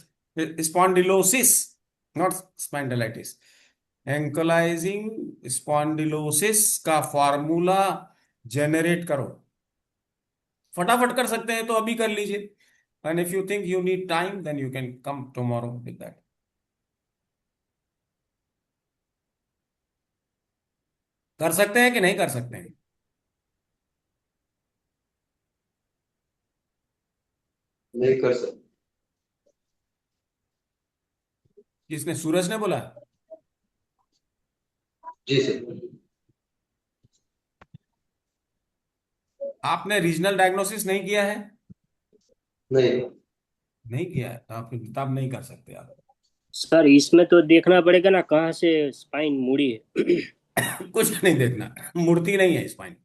spondylosis, not spondylitis। ankylosing spondylosis का फॉर्मूला जनरेट करो। फटाफट कर सकते हैं तो अभी कर लीजिए, and if you think you need time then you can come tomorrow with that. कर सकते हैं कि नहीं कर सकते हैं? नहीं कर सकते। किसने? सूरज ने बोला? जी सर। आपने रीजनल डायग्नोसिस नहीं किया है? नहीं। नहीं किया है तो आप किताब नहीं कर सकते आप। सर इसमें तो देखना पड़ेगा ना कहाँ से स्पाइन मुड़ी है। कुछ नहीं देखना, मूर्ति नहीं है स्पाइन।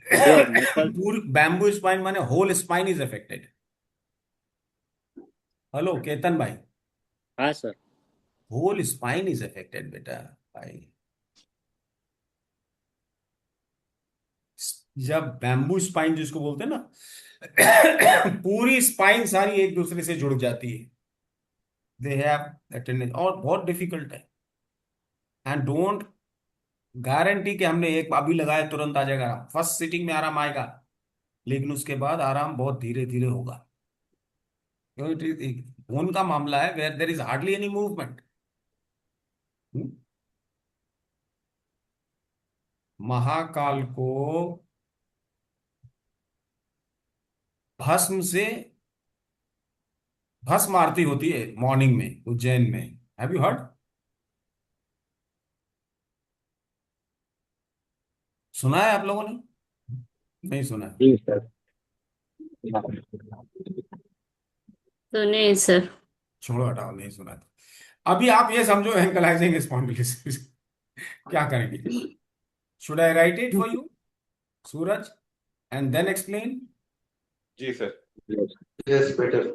वो मेटल। पूरी बैम्बू स्पाइन माने whole spine is affected. Hello Ketan भाई, हाँ सर। होल स्पाइन इज अफेक्टेड बेटा भाई। जब बैम्बू स्पाइन जिसको बोलते हैं ना, पूरी स्पाइन सारी एक दूसरे से जुड़ जाती है। दे हैव टेंडेंसी, और बहुत डिफिकल्ट है। एंड डोंट गारंटी कि हमने एक अभी लगाया तुरंत आ जाएगा आराम, फर्स्ट सिटिंग में आराम आएगा, लेकिन उसके बाद आराम बहुत धीरे धीरे होगा। खून का मामला है where there is hardly any movement. Mahakal को भस्म से भस्म आरती होती है मॉर्निंग में उज्जैन में। Have you heard? सुना है आप लोगों ने? नहीं सुना है? जी सर। तो नहीं सर। छोड़ो हटाओ, नहीं सुना है। अभी आप ये समझो एंकलाइजिंग स्पॉन्डिलोसिस क्या करेंगे? Should I write it for you Suraj and then explain? जी सर। Yes better.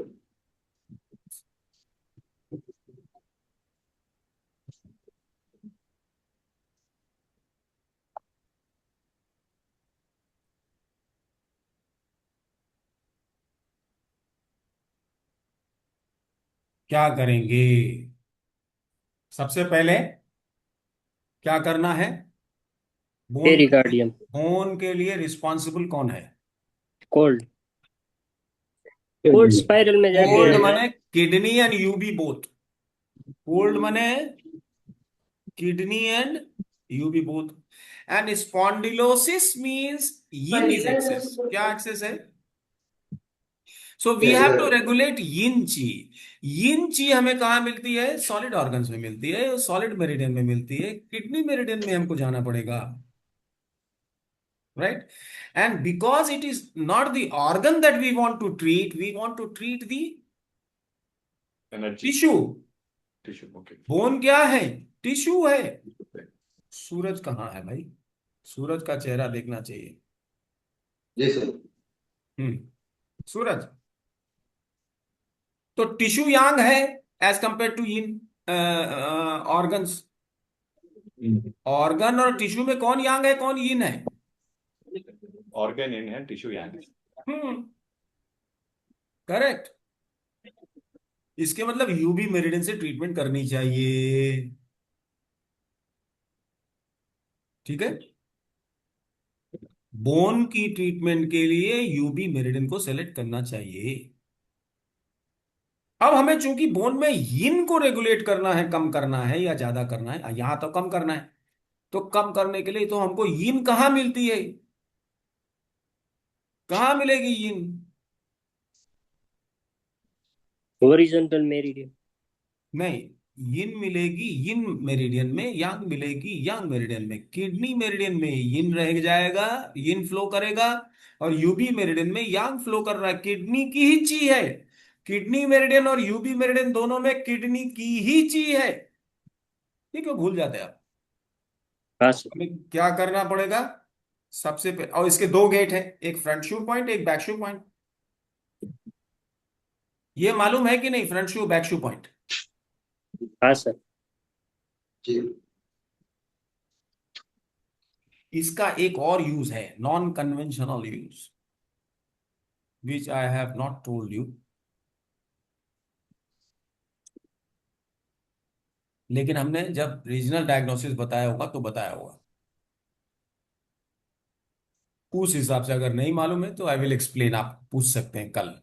क्या करेंगे? सबसे पहले क्या करना है? Bone, pericardium. बोन के लिए रिस्पॉन्सिबल कौन है? कोल्ड। कोल्ड स्पाइरल में कोल्ड जाके। माने kidney and UB both. Cold माने kidney and UB both. And spondylosis means yin is excess. क्या एक्सेस है? So we Yes, have to sir. Regulate yin chi. Yin ची हमें कहाँ मिलती है? सॉलिड ऑर्गन्स में मिलती है, सॉलिड मेरिडियन में मिलती है। किडनी मेरिडियन में हमको जाना पड़ेगा। right? And because it is not the organ that we want to treat the energy tissue. Tissue okay bone क्या है? टिश्यू है. सूरज कहाँ है भाई? सूरज का चेहरा देखना चाहिए. जी सर. सूरज. तो टिश्यू यांग है as compare to in organs. Organ और टिश्यू में कौन यांग है, कौन यिन है? ऑर्गन इन है, टिश्यू यांग है. करेक्ट. इसके मतलब यूबी मेरिडियन से ट्रीटमेंट करनी चाहिए. ठीक है. बोन की ट्रीटमेंट के लिए यूबी मेरिडियन को सेलेक्ट करना चाहिए. अब हमें चूंकि बोन में यिन को रेगुलेट करना है, कम करना है या ज्यादा करना है, यहां तो कम करना है. तो कम करने के लिए तो हमको यिन कहाँ मिलती है? कहाँ मिलेगी यिन? Horizontal meridian. नहीं, यिन मिलेगी यिन मेरिडियन में, यांग मिलेगी यांग मेरिडियन में. किडनी मेरिडियन में यिन रह जाएगा, यिन फ्लो करेगा. और यूबी मेरिडियन में यांग फ्लो कर रहा है. किडनी की ही ची है. किडनी मेरिडियन और यूबी मेरिडियन दोनों में किडनी की ही ची है. ये क्यों भूल जाते हैं आप? हाँ सर. हमें क्या करना पड़ेगा? सबसे पहले, और इसके दो गेट हैं, एक फ्रंट शू पॉइंट, एक बैक शू पॉइंट. ये मालूम है कि नहीं, फ्रंट शू बैक शू पॉइंट? हाँ सर. जी. इसका एक और यूज है, non conventional use, which I have not told you. लेकिन हमने जब रीजनल डायग्नोसिस बताया होगा तो बताया होगा. उस हिसाब से अगर नहीं मालूम है तो आई विल एक्सप्लेन, आप पूछ सकते हैं कल.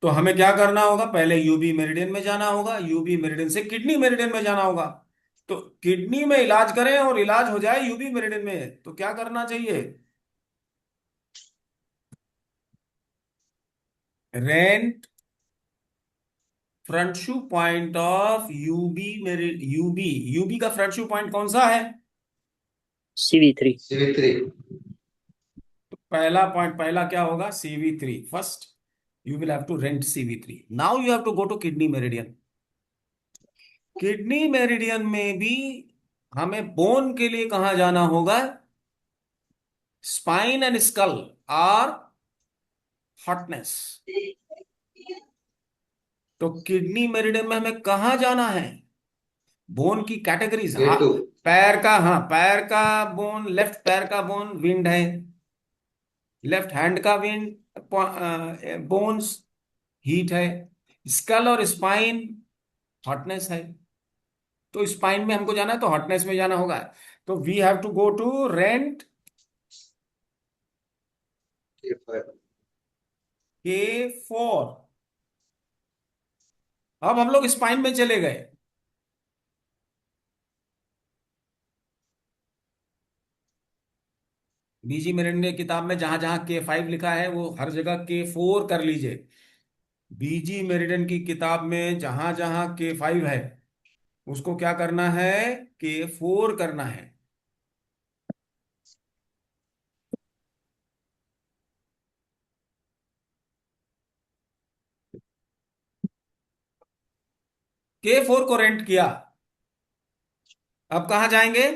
तो हमें क्या करना होगा? पहले यूबी मेरिडियन में जाना होगा, यूबी मेरिडियन से किडनी मेरिडियन में जाना होगा. तो किडनी में इलाज करें और इलाज हो जाए यूबी मेरिडियन में, तो क्या करना चाहिए? Rent front shu point of UB UB. UB का फ्रंट शू पॉइंट कौन सा है? CV3. CV3. तो पहला पॉइंट, पहला क्या होगा? CV3 first. You will have to rent CV3. Now you have to go to kidney meridian. Kidney meridian में भी हमें बोन के लिए कहां जाना होगा? Spine and skull are hotness. तो किडनी मेरिडियन में हमें कहां जाना है? बोन की कैटेगरीज. Gate 2. पैर का, हाँ, पैर का बोन, लेफ्ट पैर का बोन विंड है. लेफ्ट हैंड का विंड बोन्स हीट है. स्कल और स्पाइन हॉटनेस है. तो स्पाइन में हमको जाना है तो हॉटनेस में जाना होगा. तो we have to go to rent K5. K4. अब हम लोग स्पाइन में चले गए. बीजी मेरिडियन ने किताब में जहां जहां K5 लिखा है वो हर जगह K4 कर लीजिए. बीजी मेरिडियन की किताब में जहां जहां K5 है उसको क्या करना है? K4 करना है. K4 को रेंट किया. अब कहां जाएंगे?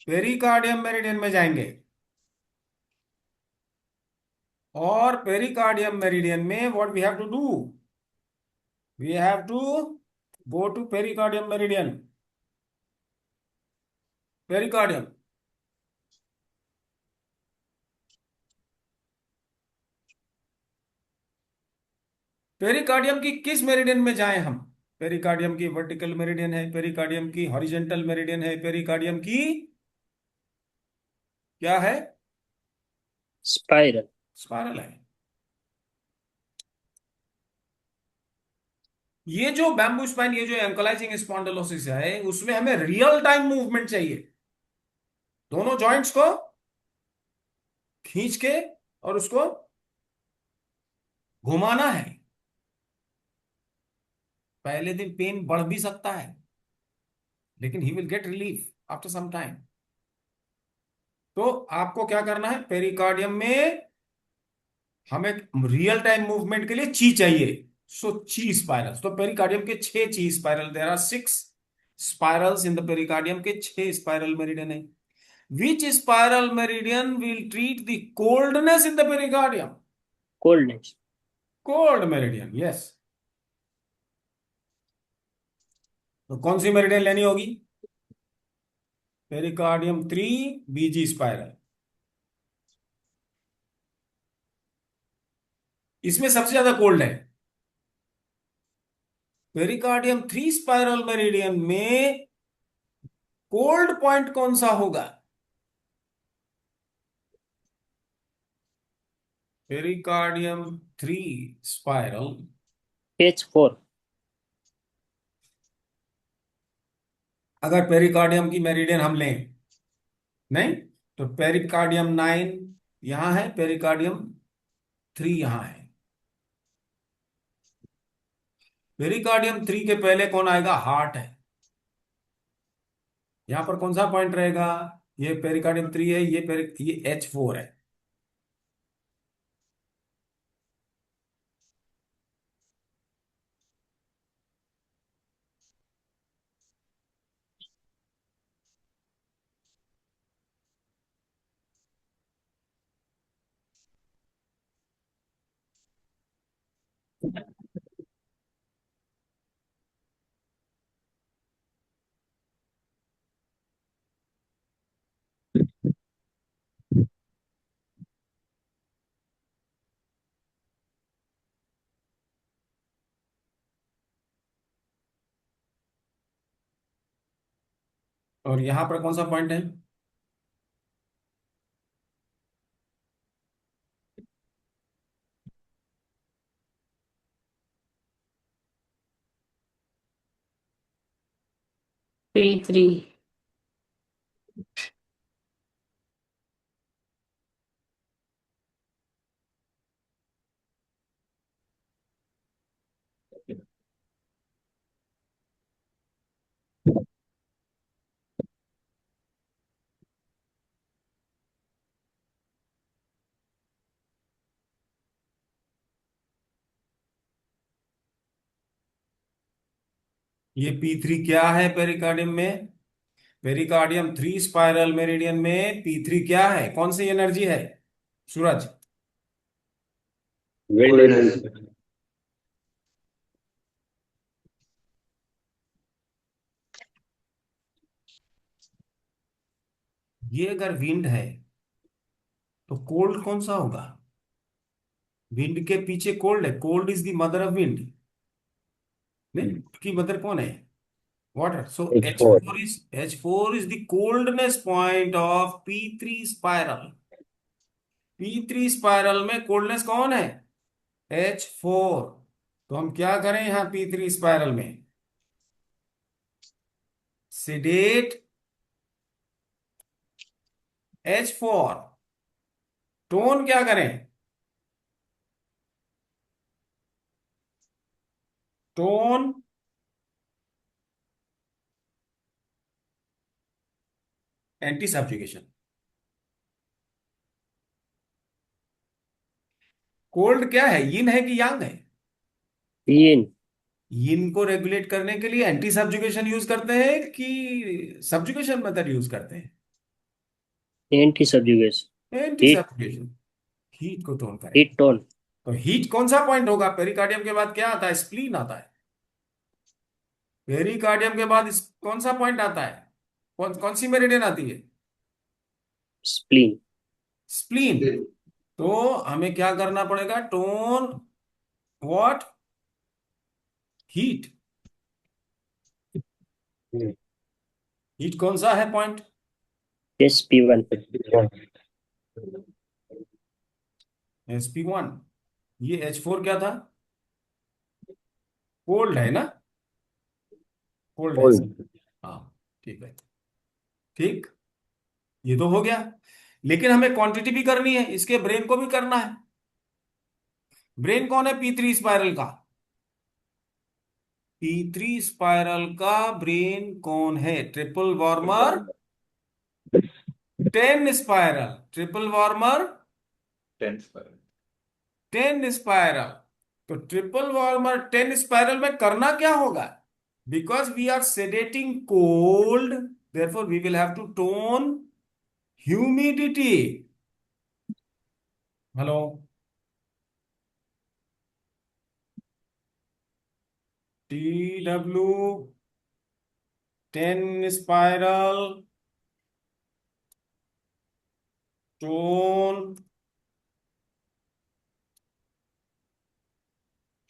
पेरिकार्डियम मेरिडियन में जाएंगे. और पेरिकार्डियम मेरिडियन में what we have to do? We have to go to pericardium meridian. Pericardium. Pericardium की किस मेरिडियन में जाएं हम? पेरिकार्डियम की वर्टिकल मेरिडियन है, पेरिकार्डियम की हॉरिजॉन्टल मेरिडियन है, पेरिकार्डियम की क्या है? स्पाइरल. स्पाइरल है. ये जो बैम्बू स्पाइन, ये जो एंकलाइजिंग स्पॉन्डिलोसिस है, उसमें हमें रियल टाइम मूवमेंट चाहिए. दोनों जॉइंट्स को खींच के और उसको घुमाना है. पहले दिन पेन बढ़ भी सकता है लेकिन he will get relief. After some time. तो आपको क्या करना है, पेरिकार्डियम में हमें रियल टाइम मूवमेंट के लिए ची चाहिए। सो ची स्पाइरल्स, तो पेरिकार्डियम के 6 chi spiral, there are 6 spirals in the pericardium के 6 स्पाइरल मेरिडियन है। Which spiral meridian will treat the coldness in the pericardium? Coldness. Cold meridian, yes. तो कौन सी मेरिडियन लेनी होगी? Pericardium 3 BG spiral. इसमें सबसे ज्यादा कोल्ड है। पेरिकार्डियम 3 स्पाइरल मेरिडियन में कोल्ड पॉइंट कौन सा होगा? Pericardium 3 spiral, H4। अगर पेरिकार्डियम की मेरिडियन हम लें, नहीं, तो पेरिकार्डियम 9 यहां है, पेरिकार्डियम 3 यहां है। पेरिकार्डियम 3 के पहले कौन आएगा? हार्ट है। यहां पर कौन सा पॉइंट रहेगा? ये पेरिकार्डियम 3 है, ये H4 है। और यहां पर कौन सा पॉइंट है? P3। ये P3 क्या है पेरिकार्डियम में? पेरिकार्डियम 3 स्पाइरल मेरिडियन में P3 क्या है? कौन सी एनर्जी है सूरज? Wind coldness. एनर्जी। ये अगर विंड है तो कोल्ड कौन सा होगा? विंड के पीछे कोल्ड है, cold is the mother of wind. नहीं, की मदर कौन है? Water. So H4। H4 is the coldness point of P3 spiral. P3 spiral में कोल्डनेस कौन है? H4। तो हम क्या करें यहां P3 स्पाइरल में? सिडेट H4। टोन क्या करें? Tone anti subjugation. कोल्ड क्या है, यिन है कि यांग है? यिन। यिन को रेगुलेट करने के लिए एंटी सब्जुगेशन यूज करते हैं कि सब्जुगेशन मेथड यूज करते हैं? Anti subjugation. Anti heat. Subjugation. Heat को टोन करेगा। Heat tone. तो हीट कौन सा पॉइंट होगा? पेरिकार्डियम के बाद क्या आता है? स्प्लीन आता है। पेरिकार्डियम के बाद कौन सा पॉइंट आता है? कौन कौन सी मेरिडियन आती है? स्प्लीन। स्प्लीन। तो हमें क्या करना पड़ेगा? Tone what? हीट। हीट कौन सा है पॉइंट? SP1। SP1। ये H4 क्या था? कोल्ड है ना? कोल्ड है। हाँ, ठीक है। ठीक, ये तो हो गया। लेकिन हमें क्वांटिटी भी करनी है, इसके ब्रेन को भी करना है। ब्रेन कौन है P3 स्पाइरल का? P3 स्पाइरल का ब्रेन कौन है? Triple warmer 10 spiral, triple warmer 10 spiral. 10 spiral. तो ट्रिपल वार्मर 10 स्पाइरल में करना क्या होगा? Because we are sedating cold, therefore we will have to tone humidity. Hello, TW 10 spiral tone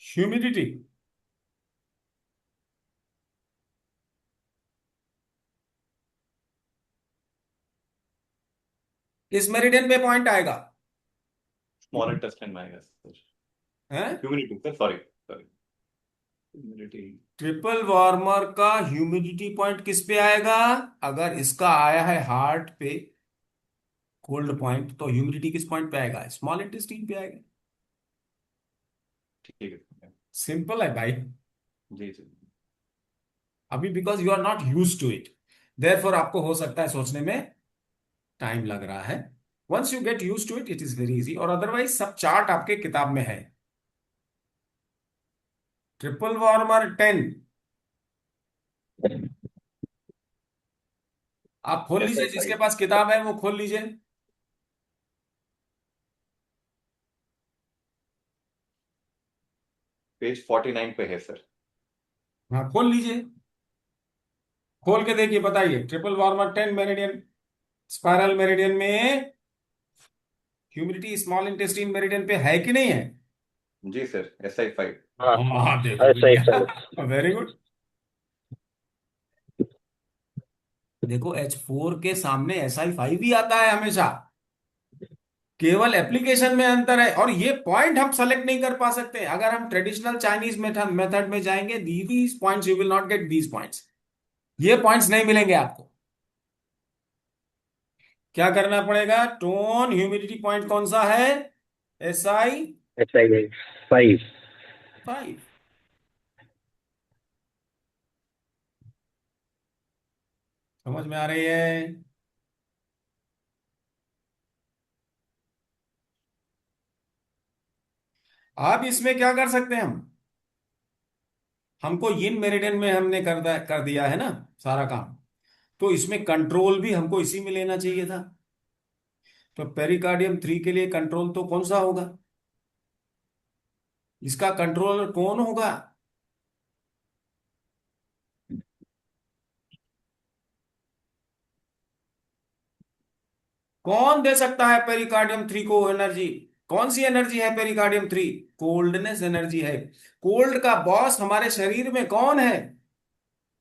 humidity. किस मेरिडियन पे पॉइंट आएगा? स्मॉल इंटेस्टाइन में आएगा सर। हैं? Humidity sir, sorry sorry, humidity. Triple warmer का ह्यूमिडिटी पॉइंट किस पे आएगा? अगर इसका आया है हार्ट पे कोल्ड पॉइंट, तो ह्यूमिडिटी किस पॉइंट पे आएगा? स्मॉल इंटेस्टाइन पे आएगा। ठीक है। सिंपल है भाई। जी जी। अभी because you are not use to it, therefore आपको हो सकता है सोचने में टाइम लग रहा है। Once you get use to it, it is very easy. और अदरवाइज सब चार्ट आपके किताब में है। ट्रिपल वार्मर 10, आप खोल लीजिए, जिसके SI5 पास किताब है वो खोल लीजिए। पेज 49 पे है सर। हाँ, खोल लीजिए। खोल के देखिए, बताइए triple warmer 10 meridian, spiral meridian में ह्यूमिडिटी स्मॉल इंटेस्टाइन मेरिडियन पे है कि नहीं है? जी सर, SI5। हाँ, हाँ, देखो ऐसा ही सर। भैया, वेरी गुड। देखो H4 के सामने SI5 ही आता है हमेशा, केवल एप्लीकेशन में अंतर है। और ये पॉइंट हम सेलेक्ट नहीं कर पा सकते। अगर हम ट्रेडिशनल चाइनीज मेथड मेथड में जाएंगे, these points you will not gate, these points, ये पॉइंट्स नहीं मिलेंगे आपको। क्या करना पड़ेगा? टोन ह्यूमिडिटी पॉइंट कौन सा है? SI5। SI5। समझ में आ रही है? अब इसमें क्या कर सकते हैं हम? हमको यिन मेरिडियन में हमने कर दिया है ना सारा काम, तो इसमें कंट्रोल भी हमको इसी में लेना चाहिए था। तो पेरिकार्डियम 3 के लिए कंट्रोल तो कौन सा होगा? इसका कंट्रोलर कौन होगा? कौन दे सकता है पेरिकार्डियम 3 को एनर्जी? कौन सी एनर्जी है पेरिकार्डियम 3? कोल्डनेस एनर्जी है। कोल्ड का बॉस हमारे शरीर में कौन है?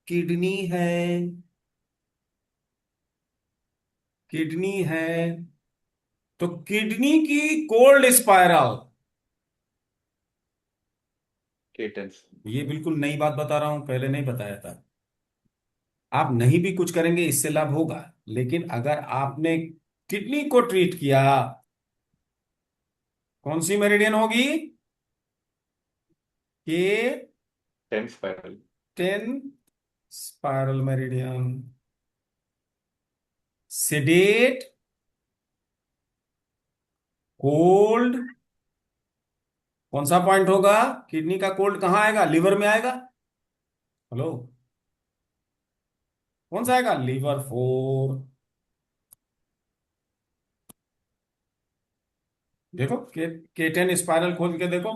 किडनी है। किडनी है। तो किडनी की कोल्ड स्पाइरल, K10। ये बिल्कुल नई बात बता रहा हूं, पहले नहीं बताया था। आप नहीं भी कुछ करेंगे इससे लाभ होगा, लेकिन अगर आपने किडनी को ट्रीट किया, कौन सी मेरिडियन होगी? के 10 spiral. 10 spiral meridian. Sedate, cold, कौन सा पॉइंट होगा? किडनी का कोल्ड कहाँ आएगा? लीवर में आएगा। हेलो, कौन सा आएगा? लीवर 4। देखो के 10 स्पाइरल खोल के देखो,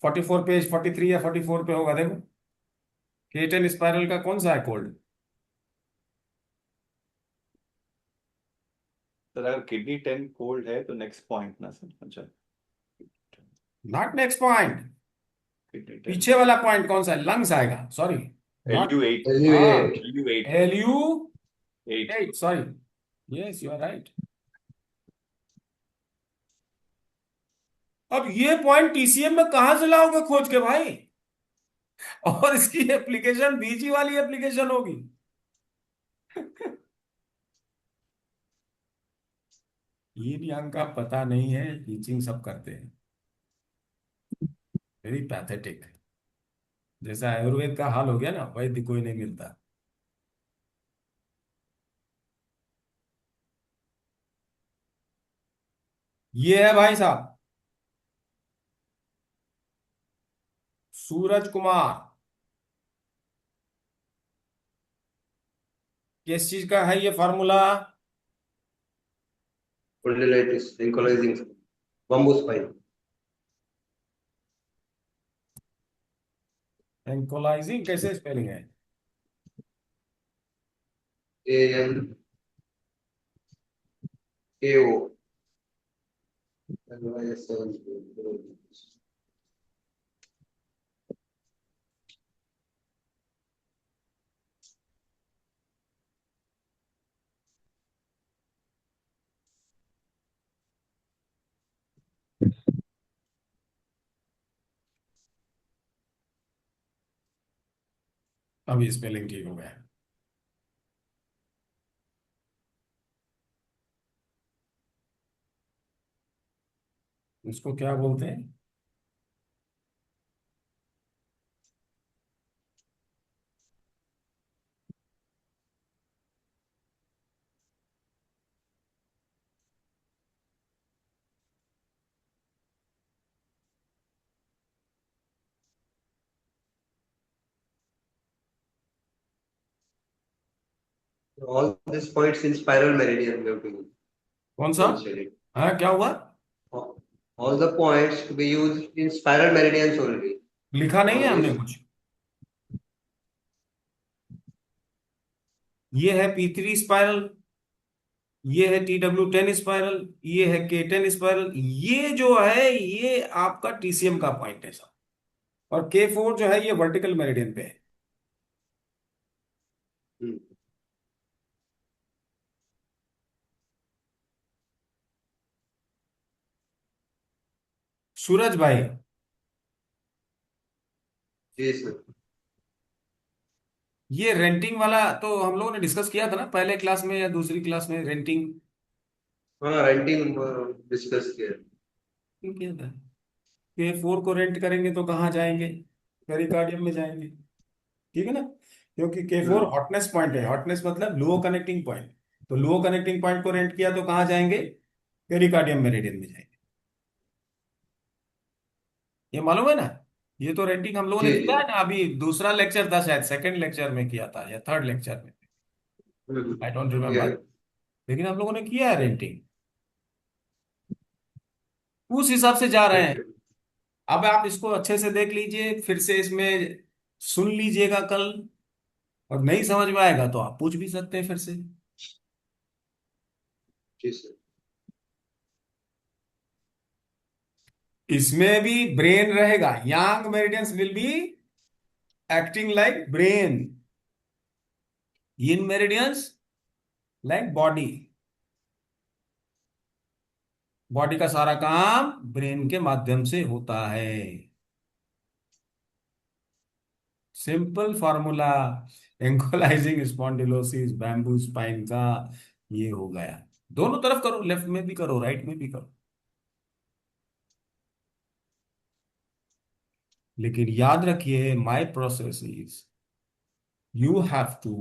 44 पेज 43 या 44 पे होगा, देखो के 10 स्पाइरल का कौन सा है कोल्ड? सर अगर किडनी 10 कोल्ड है तो नेक्स्ट पॉइंट ना सर, अच्छा। Not next point, kidney 10। पीछे वाला पॉइंट कौन सा है? लंग्स आएगा, सॉरी, नॉट। LU8। हाँ, LU8। LU8। LU 8। 8, sorry, yes you are right. अब ये पॉइंट TCM में कहां से लाओगे खोज के भाई? और इसकी एप्लीकेशन बीजी वाली एप्लीकेशन होगी। ये भी हमका पता नहीं है, टीचिंग सब करते हैं। Very pathetic. जैसा आयुर्वेद का हाल हो गया ना, वैद्य कोई नहीं मिलता। ये है भाई साहब सूरज कुमार। किस चीज का है ये formula? Spondylitis, ankylosing bamboo spine. एंकोलाइजिंग कैसे स्पेलिंग है? ANKO. अभी स्पेलिंग ठीक हो गया। इसको क्या बोलते हैं? All these points in spiral meridian we have to use. कौन सा? Essentially. हाँ, क्या हुआ? All the points to be used in spiral meridians only. लिखा नहीं है All हमने these. कुछ? ये है P3 स्पाइरल, ये है TW10 स्पाइरल, ये है K10 स्पाइरल। ये जो है ये आपका TCM का पॉइंट है साहब। और K4 जो है ये वर्टिकल मेरिडियन पे है। Hmm. सूरज भाई, जी सर। ये रेंटिंग वाला तो हम लोगों ने डिस्कस किया था ना पहले क्लास में या दूसरी क्लास में? रेंटिंग हाँ, रेंटिंग डिस्कस किया। किया था। K4 को रेंट करेंगे तो कहाँ जाएंगे? पेरिकार्डियम में जाएंगे, ठीक है ना? क्योंकि K4 हम्म। हॉटनेस पॉइंट है। हॉटनेस मतलब लो कनेक्टिंग पॉइंट। तो लो कनेक्टिंग पॉइंट को रेंट किया तो कहाँ जाएंगे? पेरिकार्डियम मेरिडियन में जाएंगे। ये मालूम है ना? ये तो रेंटिंग हम लोगों ने जी किया जी। है ना, अभी दूसरा लेक्चर था शायद, सेकंड लेक्चर में किया था या थर्ड लेक्चर में, आई डोंट किया रिमेम्बर। है। लेकिन हम लोगों ने किया है रेंटिंग। उस हिसाब से जा रहे हैं। अब आप इसको अच्छे से देख लीजिए, फिर से इसमें सुन लीजिएगा कल। और नहीं समझ में आएगा तो आप पूछ भी सकते हैं फिर से। जी सर। इसमें भी ब्रेन रहेगा। Yang meridians will be acting like brain, yin meridians like body. Body का सारा काम ब्रेन के माध्यम से होता है। Simple formula. Ankylosing spondylosis bamboo spine का ये हो गया। दोनों तरफ करो, लेफ्ट में भी करो राइट में भी करो। लेकिन याद रखिए, my process is you have to,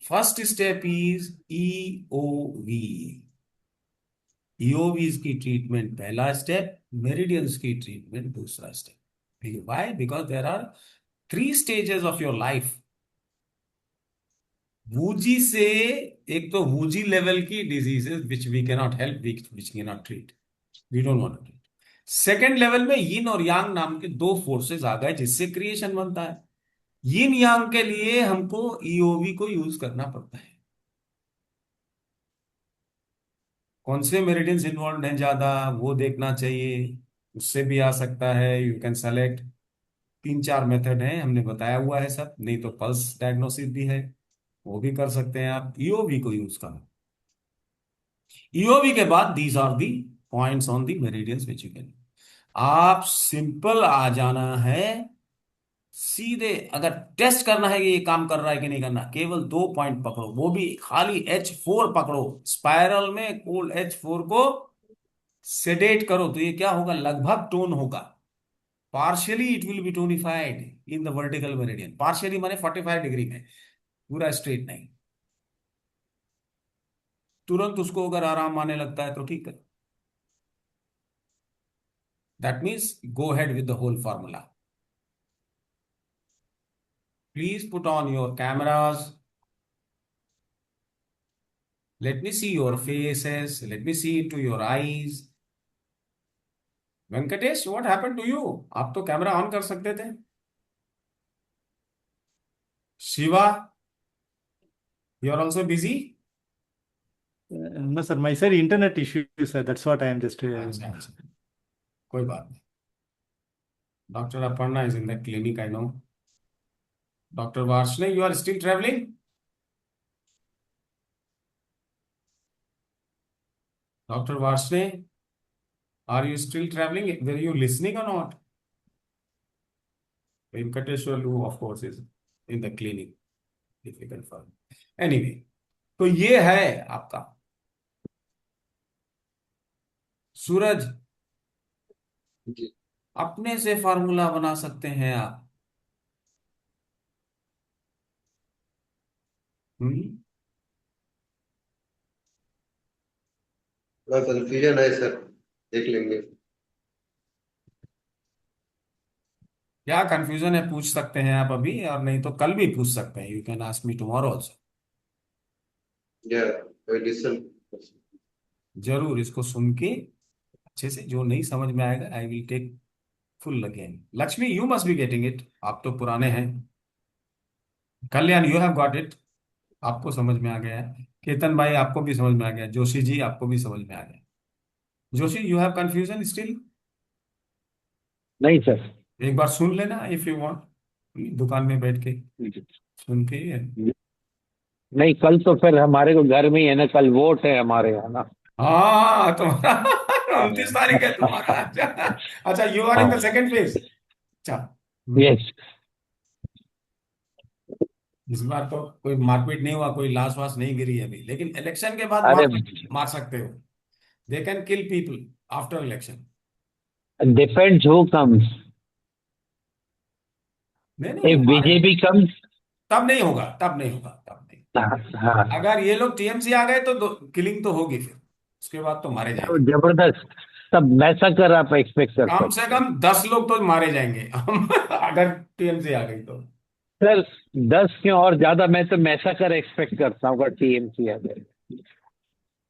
first step is EOV. EOVs की ट्रीटमेंट पहला स्टेप, मेरिडियंस की ट्रीटमेंट दूसरा step. Why? Because there are 3 stages of your life. Wuji से, एक तो वूजी लेवल की diseases which we cannot help, which cannot treat, we don't want to treat. Second level में यिन और यांग नाम के दो फोर्सेस आ गए जिससे क्रिएशन बनता है। यिन यांग के लिए हमको ईओवी को यूज करना पड़ता है। कौन से मेरिडियंस इन्वॉल्व हैं ज्यादा वो देखना चाहिए। उससे भी आ सकता है, यू कैन सेलेक्ट। 3-4 मेथड हैं, हमने बताया हुआ है सब। नहीं तो पल्स डायग्नोसिस भी है, वो भी कर सकते हैं आप। ईओवी को यूज करो। ईओवी के बाद these are the points on the meridians which you can. आप सिंपल आ जाना है सीधे। अगर टेस्ट करना है कि ये काम कर रहा है कि नहीं करना, केवल 2 पॉइंट पकड़ो, वो भी खाली H4 पकड़ो। स्पाइरल में कोल्ड H4 को सेडेट करो तो ये क्या होगा? लगभग टोन होगा। Partially it will be tonified in the vertical meridian. Partially माने 45 डिग्री में, पूरा स्ट्रेट नहीं। तुरंत उसको अगर आराम आने लगता है तो ठीक है. That means go ahead with the whole formula. Please put on your cameras. Let me see your faces. Let me see into your eyes. Venkatesh, what happened to you? आप तो कैमरा ऑन कर सकते थे. Shiva, you are also busy? No, sir. My sir internet issue, sir. That's what I am just. अच्छा, कोई बात नहीं. Dr. Aparna is in the clinic, I know. Dr. Varshne, you are still traveling? Dr. Varshne, are you still traveling? Were you listening or not? Venkateshwar, of course, is in the clinic. Difficult for him. Anyway, तो ये है आपका. सूरज, जी। अपने से फार्मूला बना सकते हैं आप. थोड़ा कंफ्यूजन है सर, देख लेंगे. क्या कंफ्यूजन है पूछ सकते हैं आप अभी, और नहीं तो कल भी पूछ सकते हैं. You can ask me tomorrow also. या लिसन. जरूर इसको सुन के अच्छे से, जो नहीं समझ में आएगा I will take full again. Lakshmi, you must be getting it. आप तो पुराने हैं. Kalyan, you have got it. आपको समझ में आ गया है. केतन भाई, आपको भी समझ में आ गया. जोशी जी, आपको भी समझ में आ गया. Joshi, you have confusion still? नहीं सर। एक बार सुन लेना इफ यू वांट, दुकान में बैठ के सुन के. नहीं, कल तो फिर हमारे को घर में ही है ना, कल वोट है हमारे यहाँ ना। हाँ, तुम्हारा 29 तारीख है तुम्हारा. अच्छा, अच्छा, you are in the second phase. अच्छा. यस। इस बार तो कोई मारपीट नहीं हुआ, कोई लाश वाश नहीं गिरी अभी, लेकिन इलेक्शन के बाद अरे मार सकते हो. They can kill people after election. Depends who comes. नहीं इफ नहीं, बीजेपी कम्स। तब नहीं होगा, तब नहीं होगा, तब नहीं. हाँ, अगर ये लोग टीएमसी आ गए तो किलिंग तो होगी, फिर उसके बाद तो मारे तो जाएंगे. जबरदस्त। तब वैसा कर आप एक्सपेक्ट कर कम सकते से हैं। कम 10 लोग तो मारे जाएंगे अगर टीएमसी आ गई तो. सर 10 क्यों और ज्यादा, मैं तो मैसाकर एक्सपेक्ट करता हूँ अगर टीएमसी आ जाए।